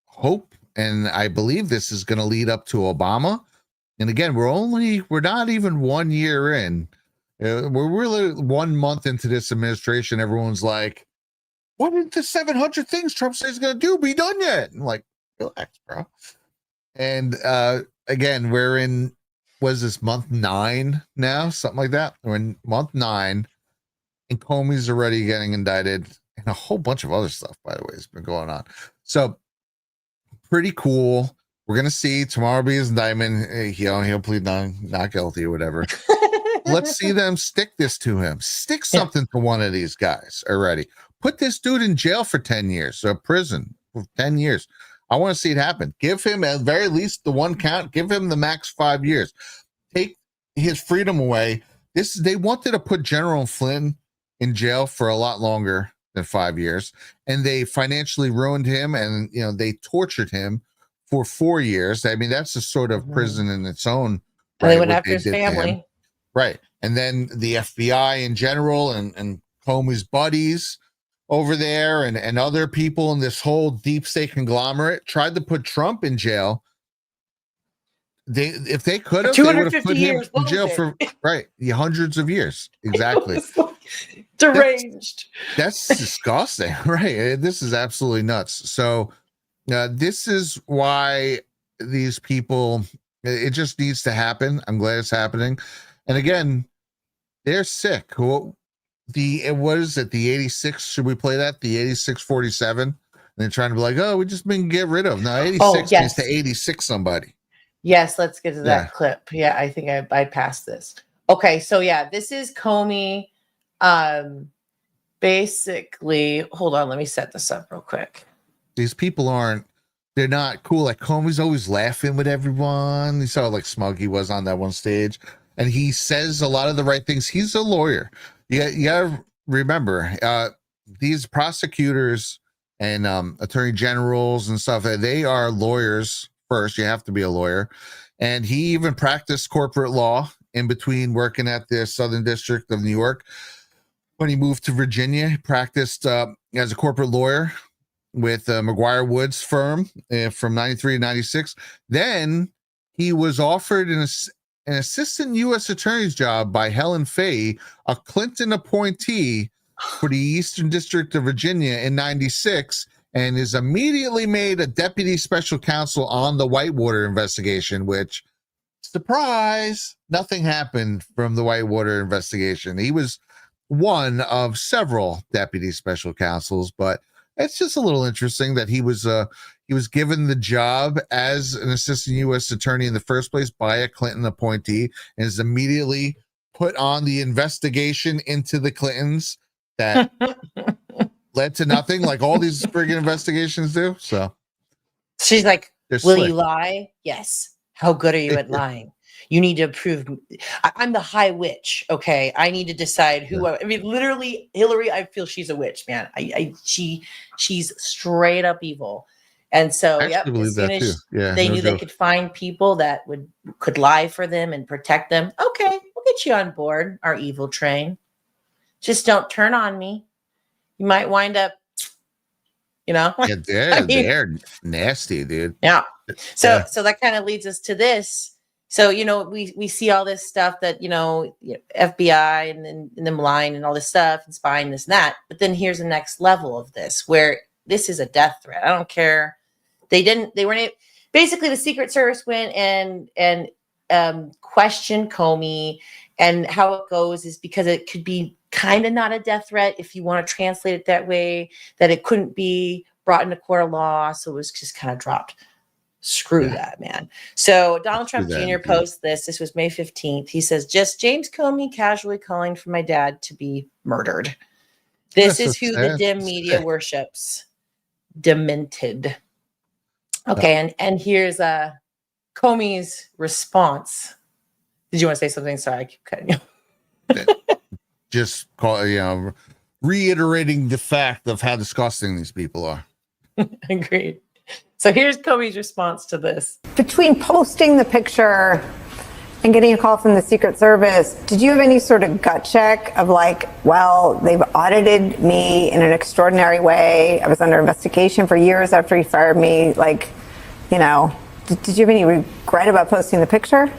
hope and I believe this is going to lead up to Obama. And again, we're not even 1 year in. We're really 1 month into this administration. Everyone's like, what did the 700 things Trump says he's going to do be done yet? I'm like, relax, bro. And again, we're in, what is this, month 9 now? Something like that. We're in month 9, and Comey's already getting indicted, and a whole bunch of other stuff, by the way, has been going on. So pretty cool. We're gonna see tomorrow be his indictment. He'll plead not guilty or whatever. Let's see them stick this to him. Stick something to one of these guys already. Put this dude in jail for 10 years, or prison for 10 years. I want to see it happen. Give him at very least the one count. Give him the max 5 years. Take his freedom away. They wanted to put General Flynn in jail for a lot longer than 5 years, and they financially ruined him, and they tortured him for 4 years. I mean, that's a sort of prison in its own. And they went after his family. Right. And then the FBI in general and Comey's buddies over there and other people in this whole deep state conglomerate tried to put Trump in jail. If they could have, they would have put him in jail for hundreds of years. Exactly. Deranged. That's disgusting. Right. This is absolutely nuts. So this is why these people, it just needs to happen. I'm glad it's happening. And again, they're sick. What is it? The 86? Should we play that? The 86-47? And they're trying to be like, oh, we just been get rid of. No, 86 means to 86 somebody. Yes, let's get to that clip. Yeah, I think I bypassed this. Okay, so this is Comey. Basically, hold on, let me set this up real quick. These people they're not cool. Like Comey's always laughing with everyone. You saw like smug he was on that one stage. And he says a lot of the right things. He's a lawyer. You gotta remember, these prosecutors and attorney generals and stuff, they are lawyers first. You have to be a lawyer. And he even practiced corporate law in between working at the Southern District of New York. When he moved to Virginia, he practiced as a corporate lawyer with McGuire Woods firm from 93 to 96. Then he was offered an assistant U.S. attorney's job by Helen Fay, a Clinton appointee for the Eastern District of Virginia in 96, and is immediately made a deputy special counsel on the Whitewater investigation, which, surprise, nothing happened from the Whitewater investigation. He was one of several deputy special counsels, but it's just a little interesting that he was given the job as an assistant U.S. attorney in the first place by a Clinton appointee and is immediately put on the investigation into the Clintons that led to nothing, like all these friggin' investigations do. So she's like, they're will slick. you lie? Yes. How good are you at lying? You need to prove. I'm the high witch. Okay, I need to decide who. I mean, literally, Hillary. I feel she's a witch, man. She's straight up evil. And so, I actually believe that too. Yeah, they no knew they joke. could find people that could lie for them and protect them. Okay, we'll get you on board our evil train. Just don't turn on me. You might wind up, Yeah, I mean, they're nasty, dude. yeah. So that kind of leads us to this. So, we see all this stuff that, FBI and them lying and all this stuff and spying this and that. But then here's the next level of this, where this is a death threat. I don't care. They weren't, basically the Secret Service went and questioned Comey, and how it goes is because it could be kind of not a death threat if you want to translate it that way, that it couldn't be brought into court of law. So it was just kind of dropped. Screw that, man. So Donald Trump Jr. posts this. This was May 15th. He says, just James Comey casually calling for my dad to be murdered. This is who the dim media worships. Demented. Okay, and here's Comey's response. Did you want to say something? Sorry, I keep cutting you. Just reiterating the fact of how disgusting these people are. Agreed. So here's Comey's response to this. Between posting the picture and getting a call from the Secret Service, did you have any sort of gut check of like, well, they've audited me in an extraordinary way. I was under investigation for years after he fired me. Like, did you have any regret about posting the picture?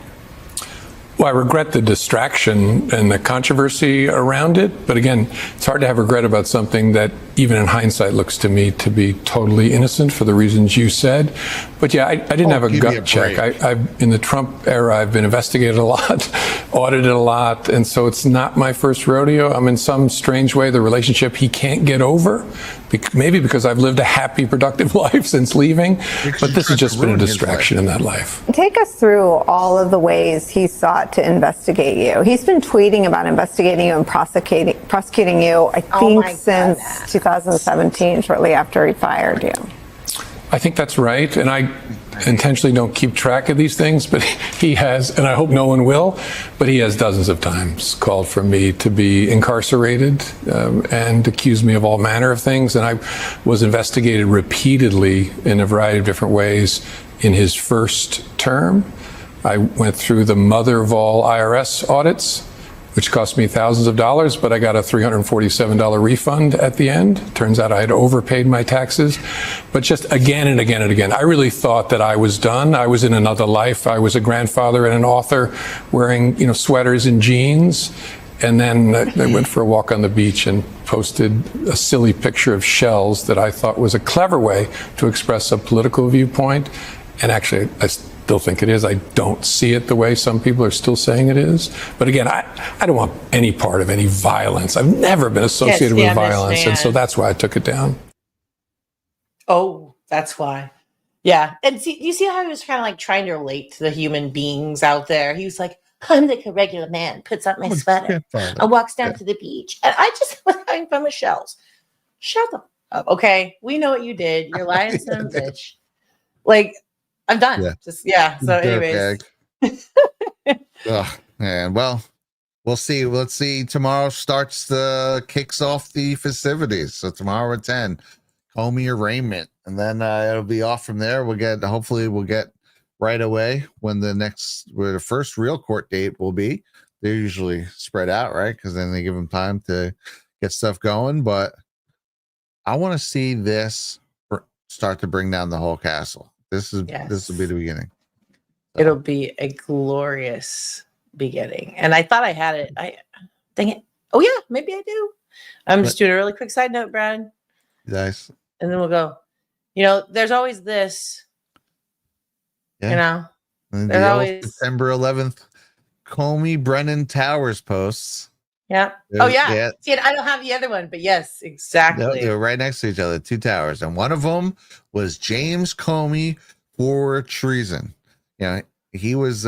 Well, I regret the distraction and the controversy around it. But again, it's hard to have regret about something that even in hindsight looks to me to be totally innocent for the reasons you said. But yeah, I didn't have a gut check. In the Trump era, I've been investigated a lot, audited a lot. And so it's not my first rodeo. I'm in some strange way the relationship he can't get over, maybe because I've lived a happy, productive life since leaving. But this has just been a distraction in that life. Take us through all of the ways he sought to investigate you. He's been tweeting about investigating you and prosecuting you, I think, since 2017, shortly after he fired you. I think that's right. And I intentionally don't keep track of these things, but he has, and I hope no one will, but he has dozens of times called for me to be incarcerated and accused me of all manner of things. And I was investigated repeatedly in a variety of different ways in his first term. I went through the mother of all IRS audits, which cost me thousands of dollars, but I got a $347 refund at the end. Turns out I had overpaid my taxes. But just again and again and again, I really thought that I was done. I was in another life. I was a grandfather and an author wearing, sweaters and jeans. And then I went for a walk on the beach and posted a silly picture of shells that I thought was a clever way to express a political viewpoint. And actually, I still think it is. I don't see it the way some people are still saying it is. But again, I don't want any part of any violence. I've never been associated with violence. And so that's why I took it down. Oh, that's why. Yeah. And you see how he was kind of like trying to relate to the human beings out there. He was like, I'm like a regular man, puts on my sweater and walks down to the beach. And I just was having fun with shells. Shut the up. Okay. We know what you did. You're lying son of a bitch. Like, I'm done. So anyways. Oh, man. Well, we'll see. Let's see. Tomorrow kicks off the festivities. So tomorrow at 10, Comey arraignment. And then it'll be off from there. Hopefully we'll get right away where the first real court date will be. They're usually spread out, right? Because then they give them time to get stuff going. But I want to see this start to bring down the whole castle. This will be the beginning. So. It'll be a glorious beginning. And I thought I had it. Dang it. Oh yeah, maybe I do. I'm just doing a really quick side note, Brad. Nice. And then we'll go. There's always this. Yeah. There's always September 11th, Comey Brennan Towers posts. Yeah. Yeah. See, I don't have the other one, but yes, exactly. No, they were right next to each other, two towers, and one of them was James Comey for treason. He was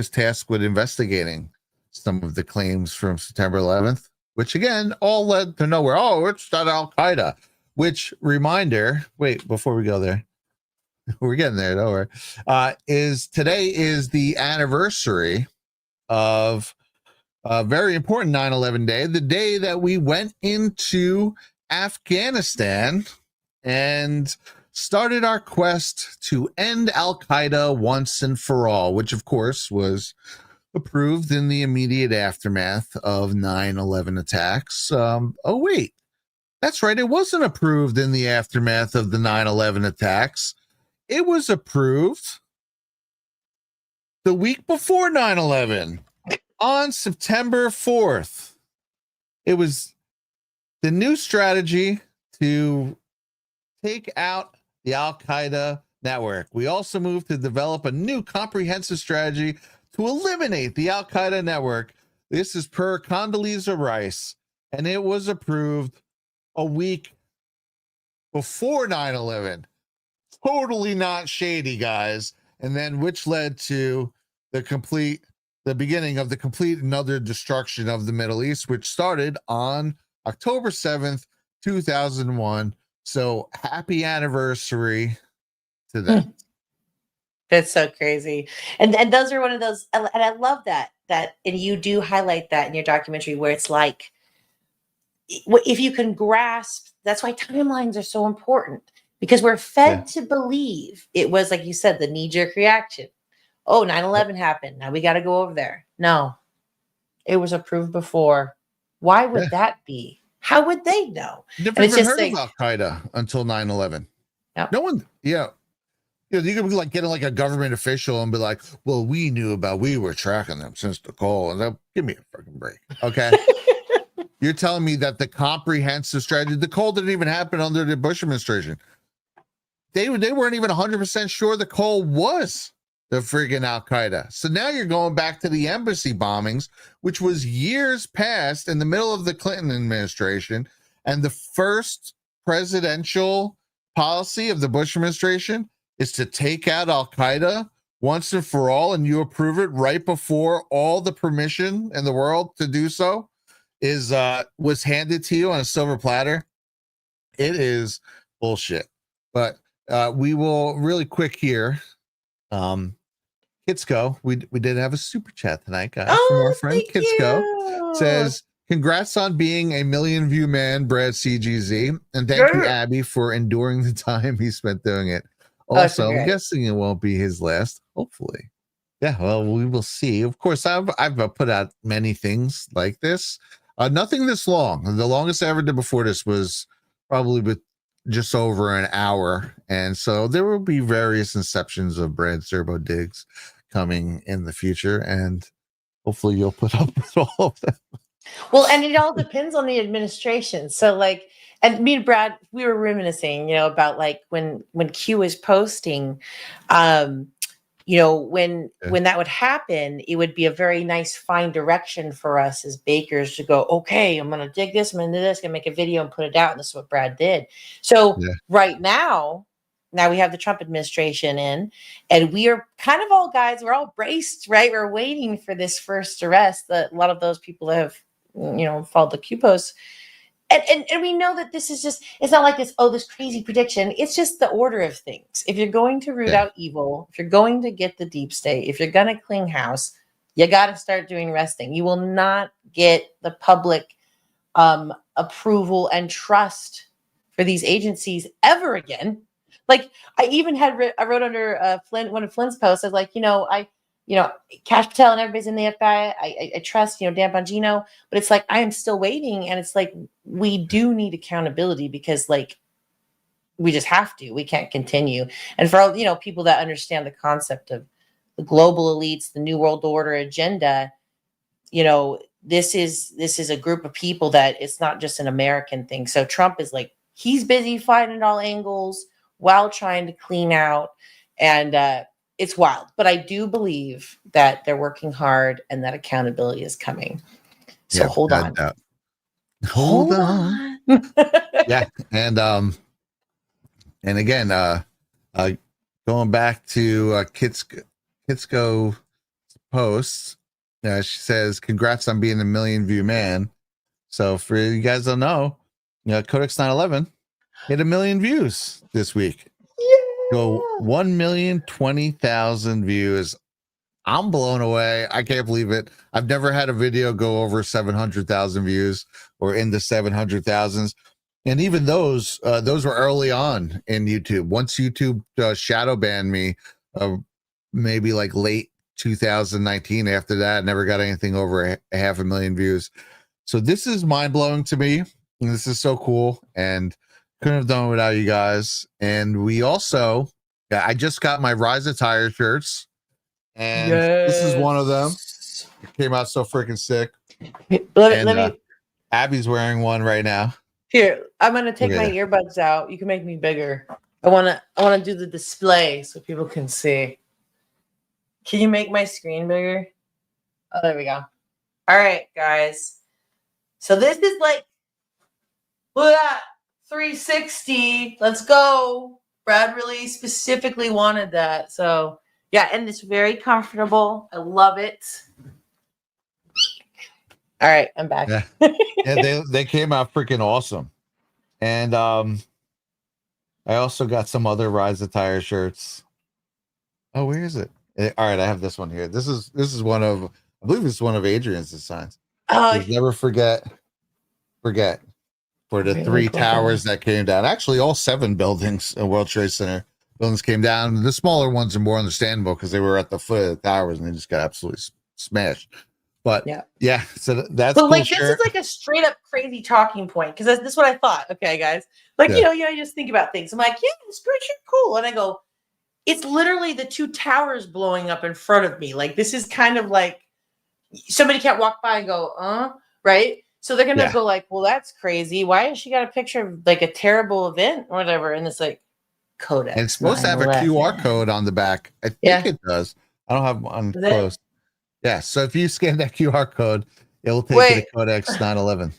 tasked with investigating some of the claims from September 11th, which again all led to nowhere. Oh, it's not Al-Qaeda. Which reminder, wait, before we go there, we're getting there, don't worry. Is today is the anniversary of a very important 9/11 day, the day that we went into Afghanistan and started our quest to end Al-Qaeda once and for all, which of course was approved in the immediate aftermath of 9/11 attacks. Oh, wait, that's right. It wasn't approved in the aftermath of the 9/11 attacks. It was approved the week before 9/11 on September 4th. It was the new strategy to take out the Al-Qaeda network. We also moved to develop a new comprehensive strategy to eliminate the Al-Qaeda network. This is per Condoleezza Rice, and it was approved a week before 9/11. Totally not shady, guys. And then which led to the beginning of the complete and utter destruction of the Middle East, which started on October 7th, 2001. So happy anniversary to that. That's so crazy. And those are one of those, and I love that, and you do highlight that in your documentary where it's like, if you can grasp, that's why timelines are so important, because we're fed to believe it was, like you said, the knee-jerk reaction. Oh, 9/11 happened. Now we got to go over there. No, it was approved before. Why would that be? How would they know? Never even heard of Al-Qaeda until 9/11. No one, you could be like getting like a government official and be like, well, we were tracking them since the call. And give me a freaking break. Okay. You're telling me that the comprehensive strategy, the call didn't even happen under the Bush administration. They weren't even 100% sure the call was the friggin' Al-Qaeda. So now you're going back to the embassy bombings, which was years past in the middle of the Clinton administration. And the first presidential policy of the Bush administration is to take out Al-Qaeda once and for all, and you approve it right before all the permission in the world to do so was handed to you on a silver platter. It is bullshit. But we will really quick here. Kitsko, we did have a super chat tonight, guys, from our friend Kitsko. Says, congrats on being a million view man, Brad CGZ, and thank you, Abby, for enduring the time he spent doing it. Also, I'm guessing it won't be his last, hopefully. Yeah, well, we will see. Of course, I've put out many things like this. Nothing this long. The longest I ever did before this was probably with just over an hour. And so there will be various inceptions of Brad Zerbo digs coming in the future. And hopefully you'll put up with all of them. Well, and it all depends on the administration. So like, and me and Brad, we were reminiscing, about like when Q was posting, when that would happen, it would be a very nice fine direction for us as bakers to go, okay, I'm going to dig this, I'm going to do this, I'm going to make a video and put it out. And this is what Brad did. So right now we have the Trump administration in, and we are kind of all guys, we're all braced, right? We're waiting for this first arrest. A lot of those people that have, followed the Q posts. And we know that this is just, it's not like this crazy prediction. It's just the order of things. If you're going to root out evil, if you're going to get the deep state, if you're going to clean house, you got to start doing arresting. You will not get the public approval and trust for these agencies ever again. Like I even I wrote under Flynn, one of Flynn's posts. I was like, Cash Patel and everybody's in the FBI. I trust, Dan Bongino, but it's like, I am still waiting. And it's like, we do need accountability because like, we just have to, we can't continue. And for all, people that understand the concept of the global elites, the New World Order agenda, this is a group of people that it's not just an American thing. So Trump is like, he's busy fighting at all angles while trying to clean out. And, it's wild, but I do believe that they're working hard and that accountability is coming. So hold on. Hold on. Yeah. And again, going back to Kitsko posts, she says, congrats on being a million view man. So for you guys don't know, Codex 911 hit 1 million views this week. Go 1,020,000 views. I'm blown away. I can't believe it. I've never had a video go over 700,000 views or in the 700,000s. And even those were early on in YouTube. Once YouTube shadow banned me, maybe like late 2019. After that, I never got anything over a 500,000 views. So this is mind blowing to me. And this is so cool. And couldn't have done it without you guys. And we also, I just got my Rise of Tire shirts. And this is one of them. It came out so freaking sick. Let me. Abby's wearing one right now. Here, I'm gonna take my earbuds out. You can make me bigger. I wanna do the display so people can see. Can you make my screen bigger? Oh, there we go. All right, guys. So this is like, look at that, 360. Let's go. Brad really specifically wanted that. So yeah, and it's very comfortable. I love it. All right, I'm back. Yeah, they came out freaking awesome. And I also got some other Rise of Tire shirts. Oh, where is it? All right, I have this one here. This is one of, I believe it's one of Adrian's designs. Oh, never forget for the three towers that came down. Actually, all 7 buildings in World Trade Center buildings came down. The smaller ones are more understandable because they were at the foot of the towers and they just got absolutely smashed. But yeah, so that's but cool. Like this is like a straight up crazy talking point because this is what I thought. Okay, guys, like I just think about things. I'm like, yeah, it's pretty cool, and I go, it's literally the 2 towers blowing up in front of me. Like this is kind of like somebody can't walk by and go, right? So they're gonna go like, well, that's crazy. Why has she got a picture of like a terrible event or whatever? And it's like Codex. And it's supposed to have a QR code on the back. I think it does. I don't have one close. Yeah, so if you scan that QR code, it will take you to Codex 911.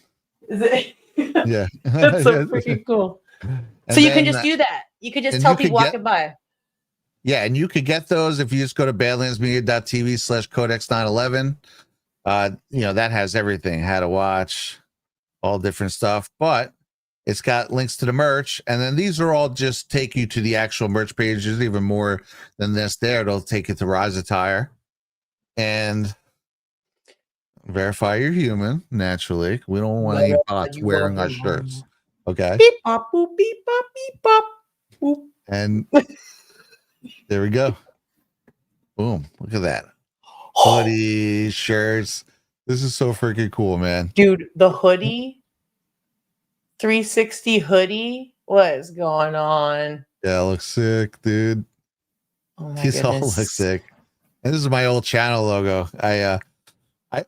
Is it? Yeah. That's so freaking cool. So you can just do that. You could just tell people walking by. Yeah, and you could get those if you just go to badlandsmedia.tv/Codex911. That has everything, how to watch, all different stuff. But it's got links to the merch. And then these are all just take you to the actual merch page. There's even more than this there. It'll take you to Rise of Tire. And verify you're human, naturally. We don't want any bots wearing our shirts. Okay. Beep bop boop beep bop beep bop boop. And there we go. Boom. Look at that. Hoodie, shirts. This is so freaking cool, man. Dude, the hoodie, 360 hoodie. What is going on? Yeah, it looks sick, dude. Oh my These all look sick. And this is my old channel logo. I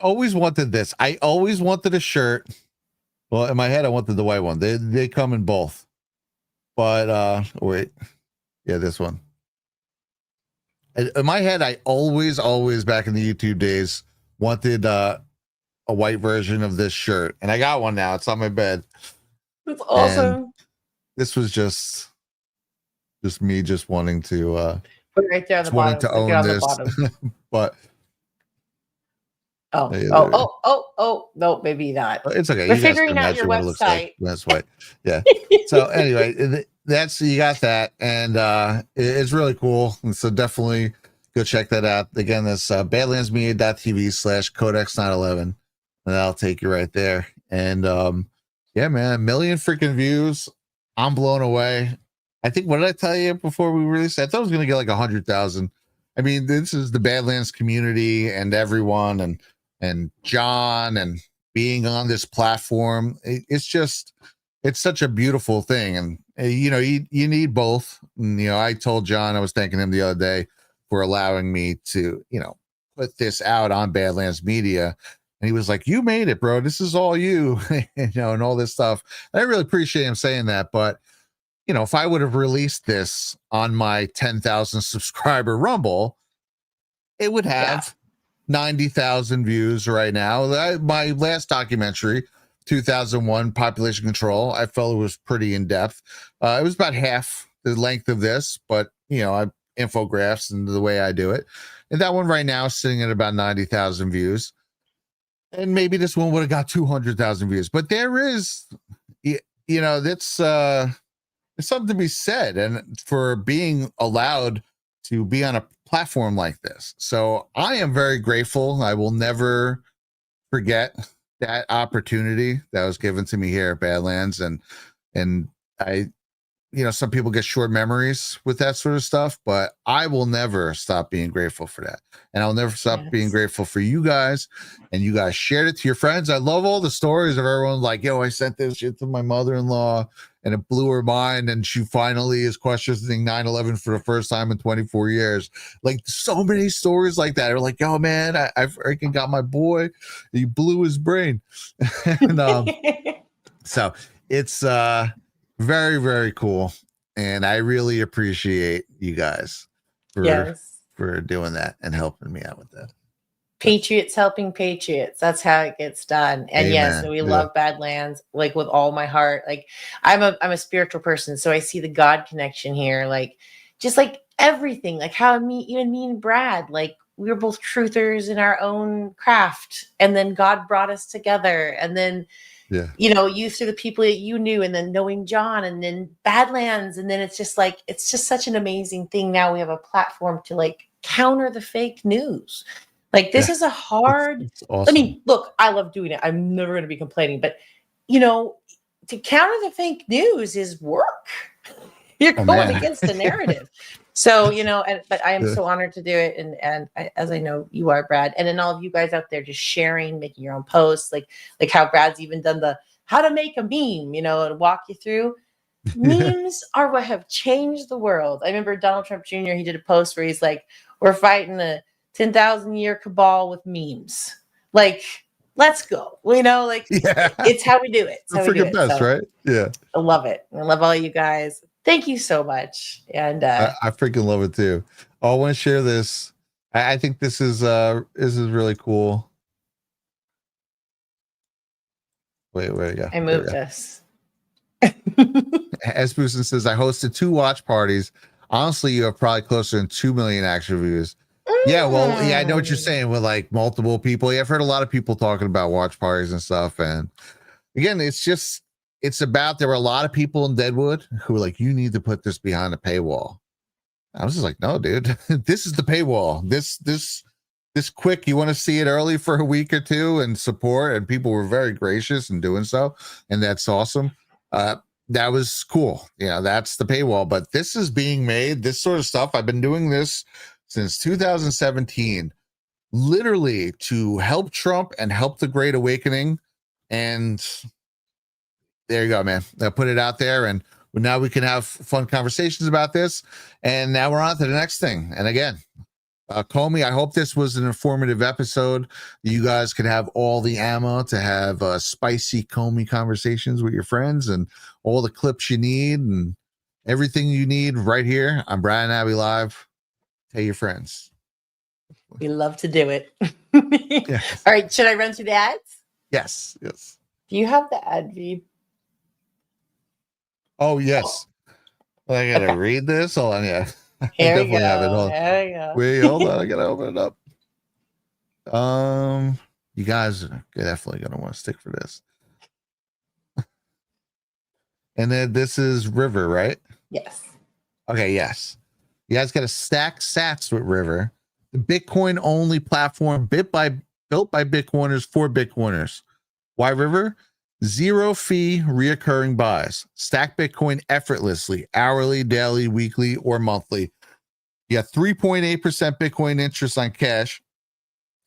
always wanted this. I always wanted a shirt. Well, in my head, I wanted the white one. They come in both. But wait. Yeah, this one. In my head, I always back in the YouTube days wanted a white version of this shirt. And I got one now. It's on my bed. That's awesome. And this was just me just wanting to put it right there on the bottom. To own this. But no, maybe not. It's okay. We're figuring out your website. That's why. Yeah. So anyway, you got that, and it's really cool. And so definitely go check that out. Again, that's badlandsmedia.tv/Codex911, and that'll take you right there. And yeah, man, 1 million freaking views. I'm blown away. I think, what did I tell you before we released? I thought it was going to get like 100,000. I mean, this is the Badlands community and everyone, and John, and being on this platform. It's such a beautiful thing. And, you need both. And, I told John, I was thanking him the other day for allowing me to, put this out on Badlands Media. And he was like, you made it, bro. This is all you, and all this stuff. And I really appreciate him saying that. But, if I would have released this on my 10,000 subscriber Rumble, it would have 90,000 views right now. My last documentary, 2001 Population Control, I felt it was pretty in depth. It was about half the length of this, but I infographs and the way I do it. And that one right now is sitting at about 90,000 views. And maybe this one would have got 200,000 views, but there is, that's there's something to be said, and for being allowed to be on a platform like this. So I am very grateful. I will never forget that opportunity that was given to me here at Badlands, and I, some people get short memories with that sort of stuff, but I will never stop being grateful for that. And I'll never stop being grateful for you guys. And you guys shared it to your friends. I love all the stories of everyone like, yo, I sent this shit to my mother-in-law and it blew her mind. And she finally is questioning 9/11 for the first time in 24 years. Like so many stories like that. They're like, yo, man, I freaking got my boy. He blew his brain. And, so it's, very, very cool. And I really appreciate you guys for doing that and helping me out with that. Patriots helping patriots. That's how it gets done. And Amen. Yes, we love Badlands, like with all my heart. Like I'm a spiritual person, so I see the God connection here. Like just like everything, like how me and Brad, like we were both truthers in our own craft. And then God brought us together. And then you through the people that you knew, and then knowing John, and then Badlands. And then it's just such an amazing thing. Now we have a platform to like counter the fake news. Like this is a hard, it's awesome. I mean, look, I love doing it. I'm never going to be complaining, but to counter the fake news is work. You're going against the narrative. So, but I am so honored to do it. And as I know you are, Brad, and then all of you guys out there just sharing, making your own posts, like how Brad's even done the how to make a meme, and walk you through. Memes are what have changed the world. I remember Donald Trump Jr., he did a post where he's like, we're fighting a 10,000-year cabal with memes. Like, let's go. It's how we do it. It's how we do it. Best, right? Yeah. I love it. I love all you guys. Thank you so much. And I freaking love it too. I want to share this. I think this is really cool. Wait, where you go? I moved us. S. Booson says, I hosted 2 watch parties. Honestly, you have probably closer than 2 million actual views. Yeah, well, I know what you're saying with like multiple people. Yeah, I've heard a lot of people talking about watch parties and stuff. And again, it's about, there were a lot of people in Deadwood who were like, you need to put this behind a paywall. I was just like, no, dude, this is the paywall. This quick, you want to see it early for a week or two and support. And people were very gracious in doing so. And that's awesome. That was cool. Yeah, that's the paywall. But this is being made, this sort of stuff. I've been doing this since 2017, literally to help Trump and help the Great Awakening. And there you go, man. I put it out there, and now we can have fun conversations about this. And now we're on to the next thing. And again, Comey, I hope this was an informative episode. You guys could have all the ammo to have spicy Comey conversations with your friends, and all the clips you need and everything you need right here on Brad and Abbey Live. Tell your friends. We love to do it. Yes. All right. Should I run through the ads? Yes. Do you have the ad read? Oh, yes. I gotta read this. Hold on, yeah. Here we go. There you go. Wait, hold on. I gotta open it up. You guys are definitely gonna want to stick for this. And then this is River, right? Yes. Okay, yes. You guys got to stack sats with River, the Bitcoin only platform built by Bitcoiners for Bitcoiners. Why River? 0 fee reoccurring buys. Stack Bitcoin effortlessly, hourly, daily, weekly, or monthly. You got 3.8% Bitcoin interest on cash.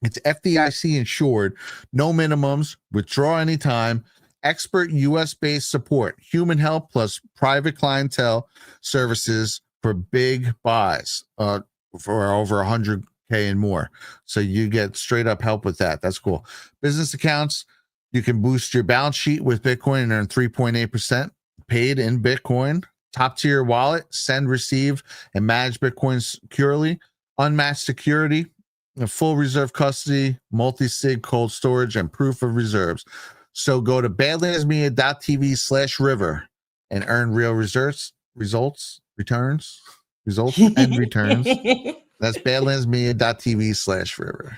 It's FDIC insured, no minimums, withdraw anytime, expert US-based support, human help plus private clientele services for big buys for over 100K and more. So you get straight up help with that. That's cool. Business accounts, you can boost your balance sheet with Bitcoin and earn 3.8% paid in Bitcoin. Top tier wallet, send, receive, and manage Bitcoin securely. Unmatched security, full reserve custody, multi-sig cold storage, and proof of reserves. So go to badlandsmedia.tv/river and earn real returns. That's badlandsmedia.tv/river.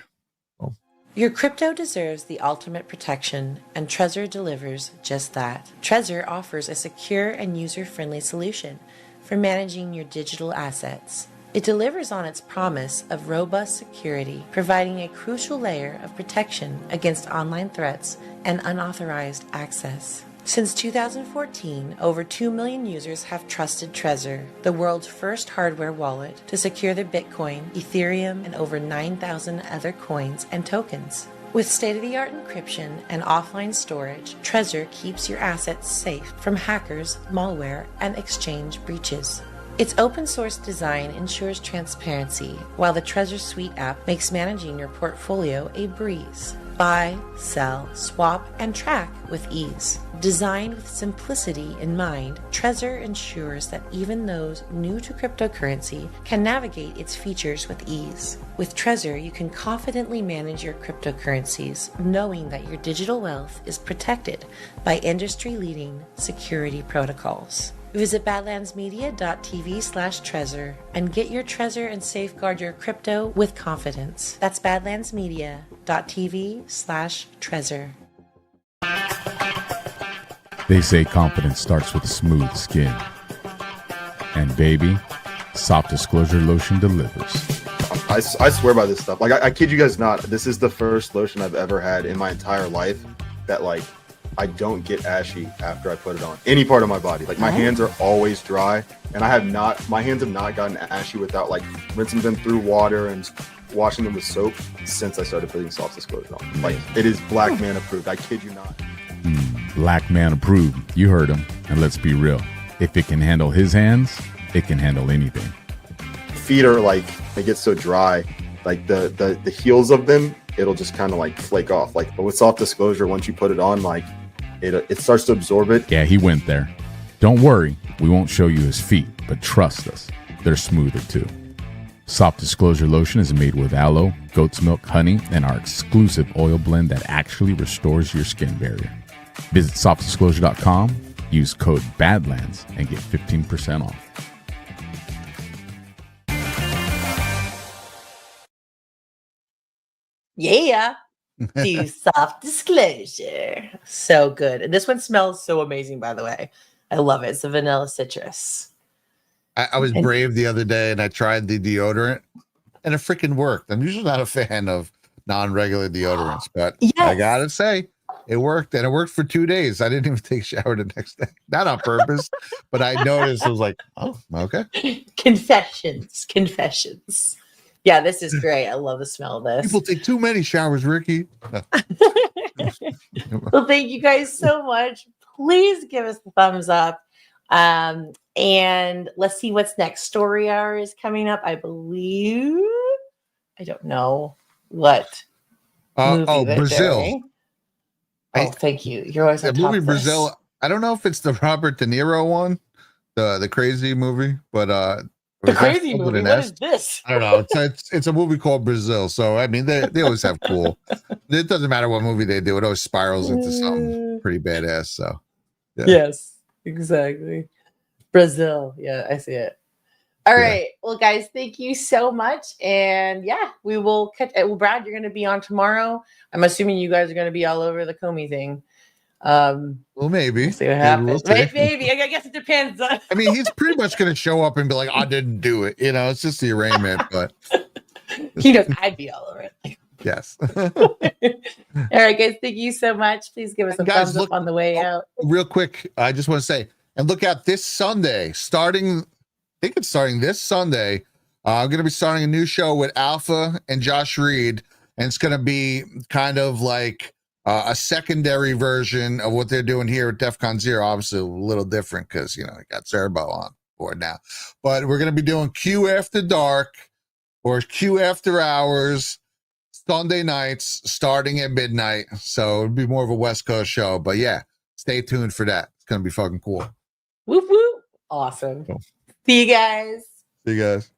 Oh. Your crypto deserves the ultimate protection, and Trezor delivers just that. Trezor offers a secure and user-friendly solution for managing your digital assets. It delivers on its promise of robust security, providing a crucial layer of protection against online threats and unauthorized access. Since 2014, over 2 million users have trusted Trezor, the world's first hardware wallet, to secure their Bitcoin, Ethereum, and over 9,000 other coins and tokens. With state-of-the-art encryption and offline storage, Trezor keeps your assets safe from hackers, malware, and exchange breaches. Its open-source design ensures transparency, while the Trezor Suite app makes managing your portfolio a breeze. Buy, sell, swap, and track with ease. Designed with simplicity in mind, Trezor ensures that even those new to cryptocurrency can navigate its features with ease. With Trezor, you can confidently manage your cryptocurrencies, knowing that your digital wealth is protected by industry-leading security protocols. Visit badlandsmedia.tv/Trezor and get your Trezor and safeguard your crypto with confidence. That's badlandsmedia.tv/Trezor. They say confidence starts with smooth skin. And baby, soft disclosure lotion delivers. I swear by this stuff. Like, I kid you guys not. This is the first lotion I've ever had in my entire life that, like, I don't get ashy after I put it on any part of my body. Like, my hands are always dry, and my hands have not gotten ashy without, like, rinsing them through water and washing them with soap since I started putting soft disclosure on. Like, it is black man approved. I kid you not. Black man approved. You heard him. And let's be real. If it can handle his hands, it can handle anything. Feet are like, they get so dry, like the heels of them, it'll just kind of like flake off. Like, but with soft disclosure, once you put it on, like it starts to absorb it. Yeah, he went there. Don't worry, we won't show you his feet, but trust us, they're smoother too. Soft Disclosure Lotion is made with aloe, goat's milk, honey, and our exclusive oil blend that actually restores your skin barrier. Visit softdisclosure.com, use code BADLANDS, and get 15% off. Yeah. Do soft disclosure. So good. And this one smells so amazing, by the way. I love it. It's a vanilla citrus. I was brave the other day and I tried the deodorant and it freaking worked. I'm usually not a fan of non-regular deodorants, but I gotta say, it worked, and it worked for 2 days. I didn't even take a shower the next day. Not on purpose, but I noticed. I was like, oh, okay. Confessions. Yeah, this is great. I love the smell of this. People take too many showers, Ricky. Well, thank you guys so much. Please give us the thumbs up. And let's see what's next. Story hour is coming up, I believe. I don't know what. Brazil. Thank you. You're always on the top movie of Brazil. this. I don't know if it's the Robert De Niro one, the crazy movie, but the crazy movie. What is this? I don't know. It's a movie called Brazil. So I mean, they always have cool. It doesn't matter what movie they do; it always spirals into something pretty badass. So yeah. Yes, exactly. Brazil. Yeah, I see it. All right. Well, guys, thank you so much. And yeah, we will catch. Well, Brad, you're going to be on tomorrow. I'm assuming you guys are going to be all over the Comey thing. Well, maybe. We'll see what happens. Maybe. I guess it depends. I mean, he's pretty much going to show up and be like, I didn't do it. You know, it's just the arraignment, but he knows I'd be all over it. Yes. All right, guys. Thank you so much. Please give us a thumbs up on the way out. Real quick, I just want to say, and look out this Sunday, I think it's starting this Sunday. I'm going to be starting a new show with Alpha and Josh Reed, and it's going to be kind of like a secondary version of what they're doing here at DEF CON 0. Obviously, a little different because, you know, I got Zerbo on board now. But we're going to be doing Q After Dark or Q After Hours Sunday nights starting at midnight. So it'll be more of a West Coast show. But yeah, stay tuned for that. It's going to be fucking cool. Whoop, whoop. Awesome. Cool. See you guys. See you guys.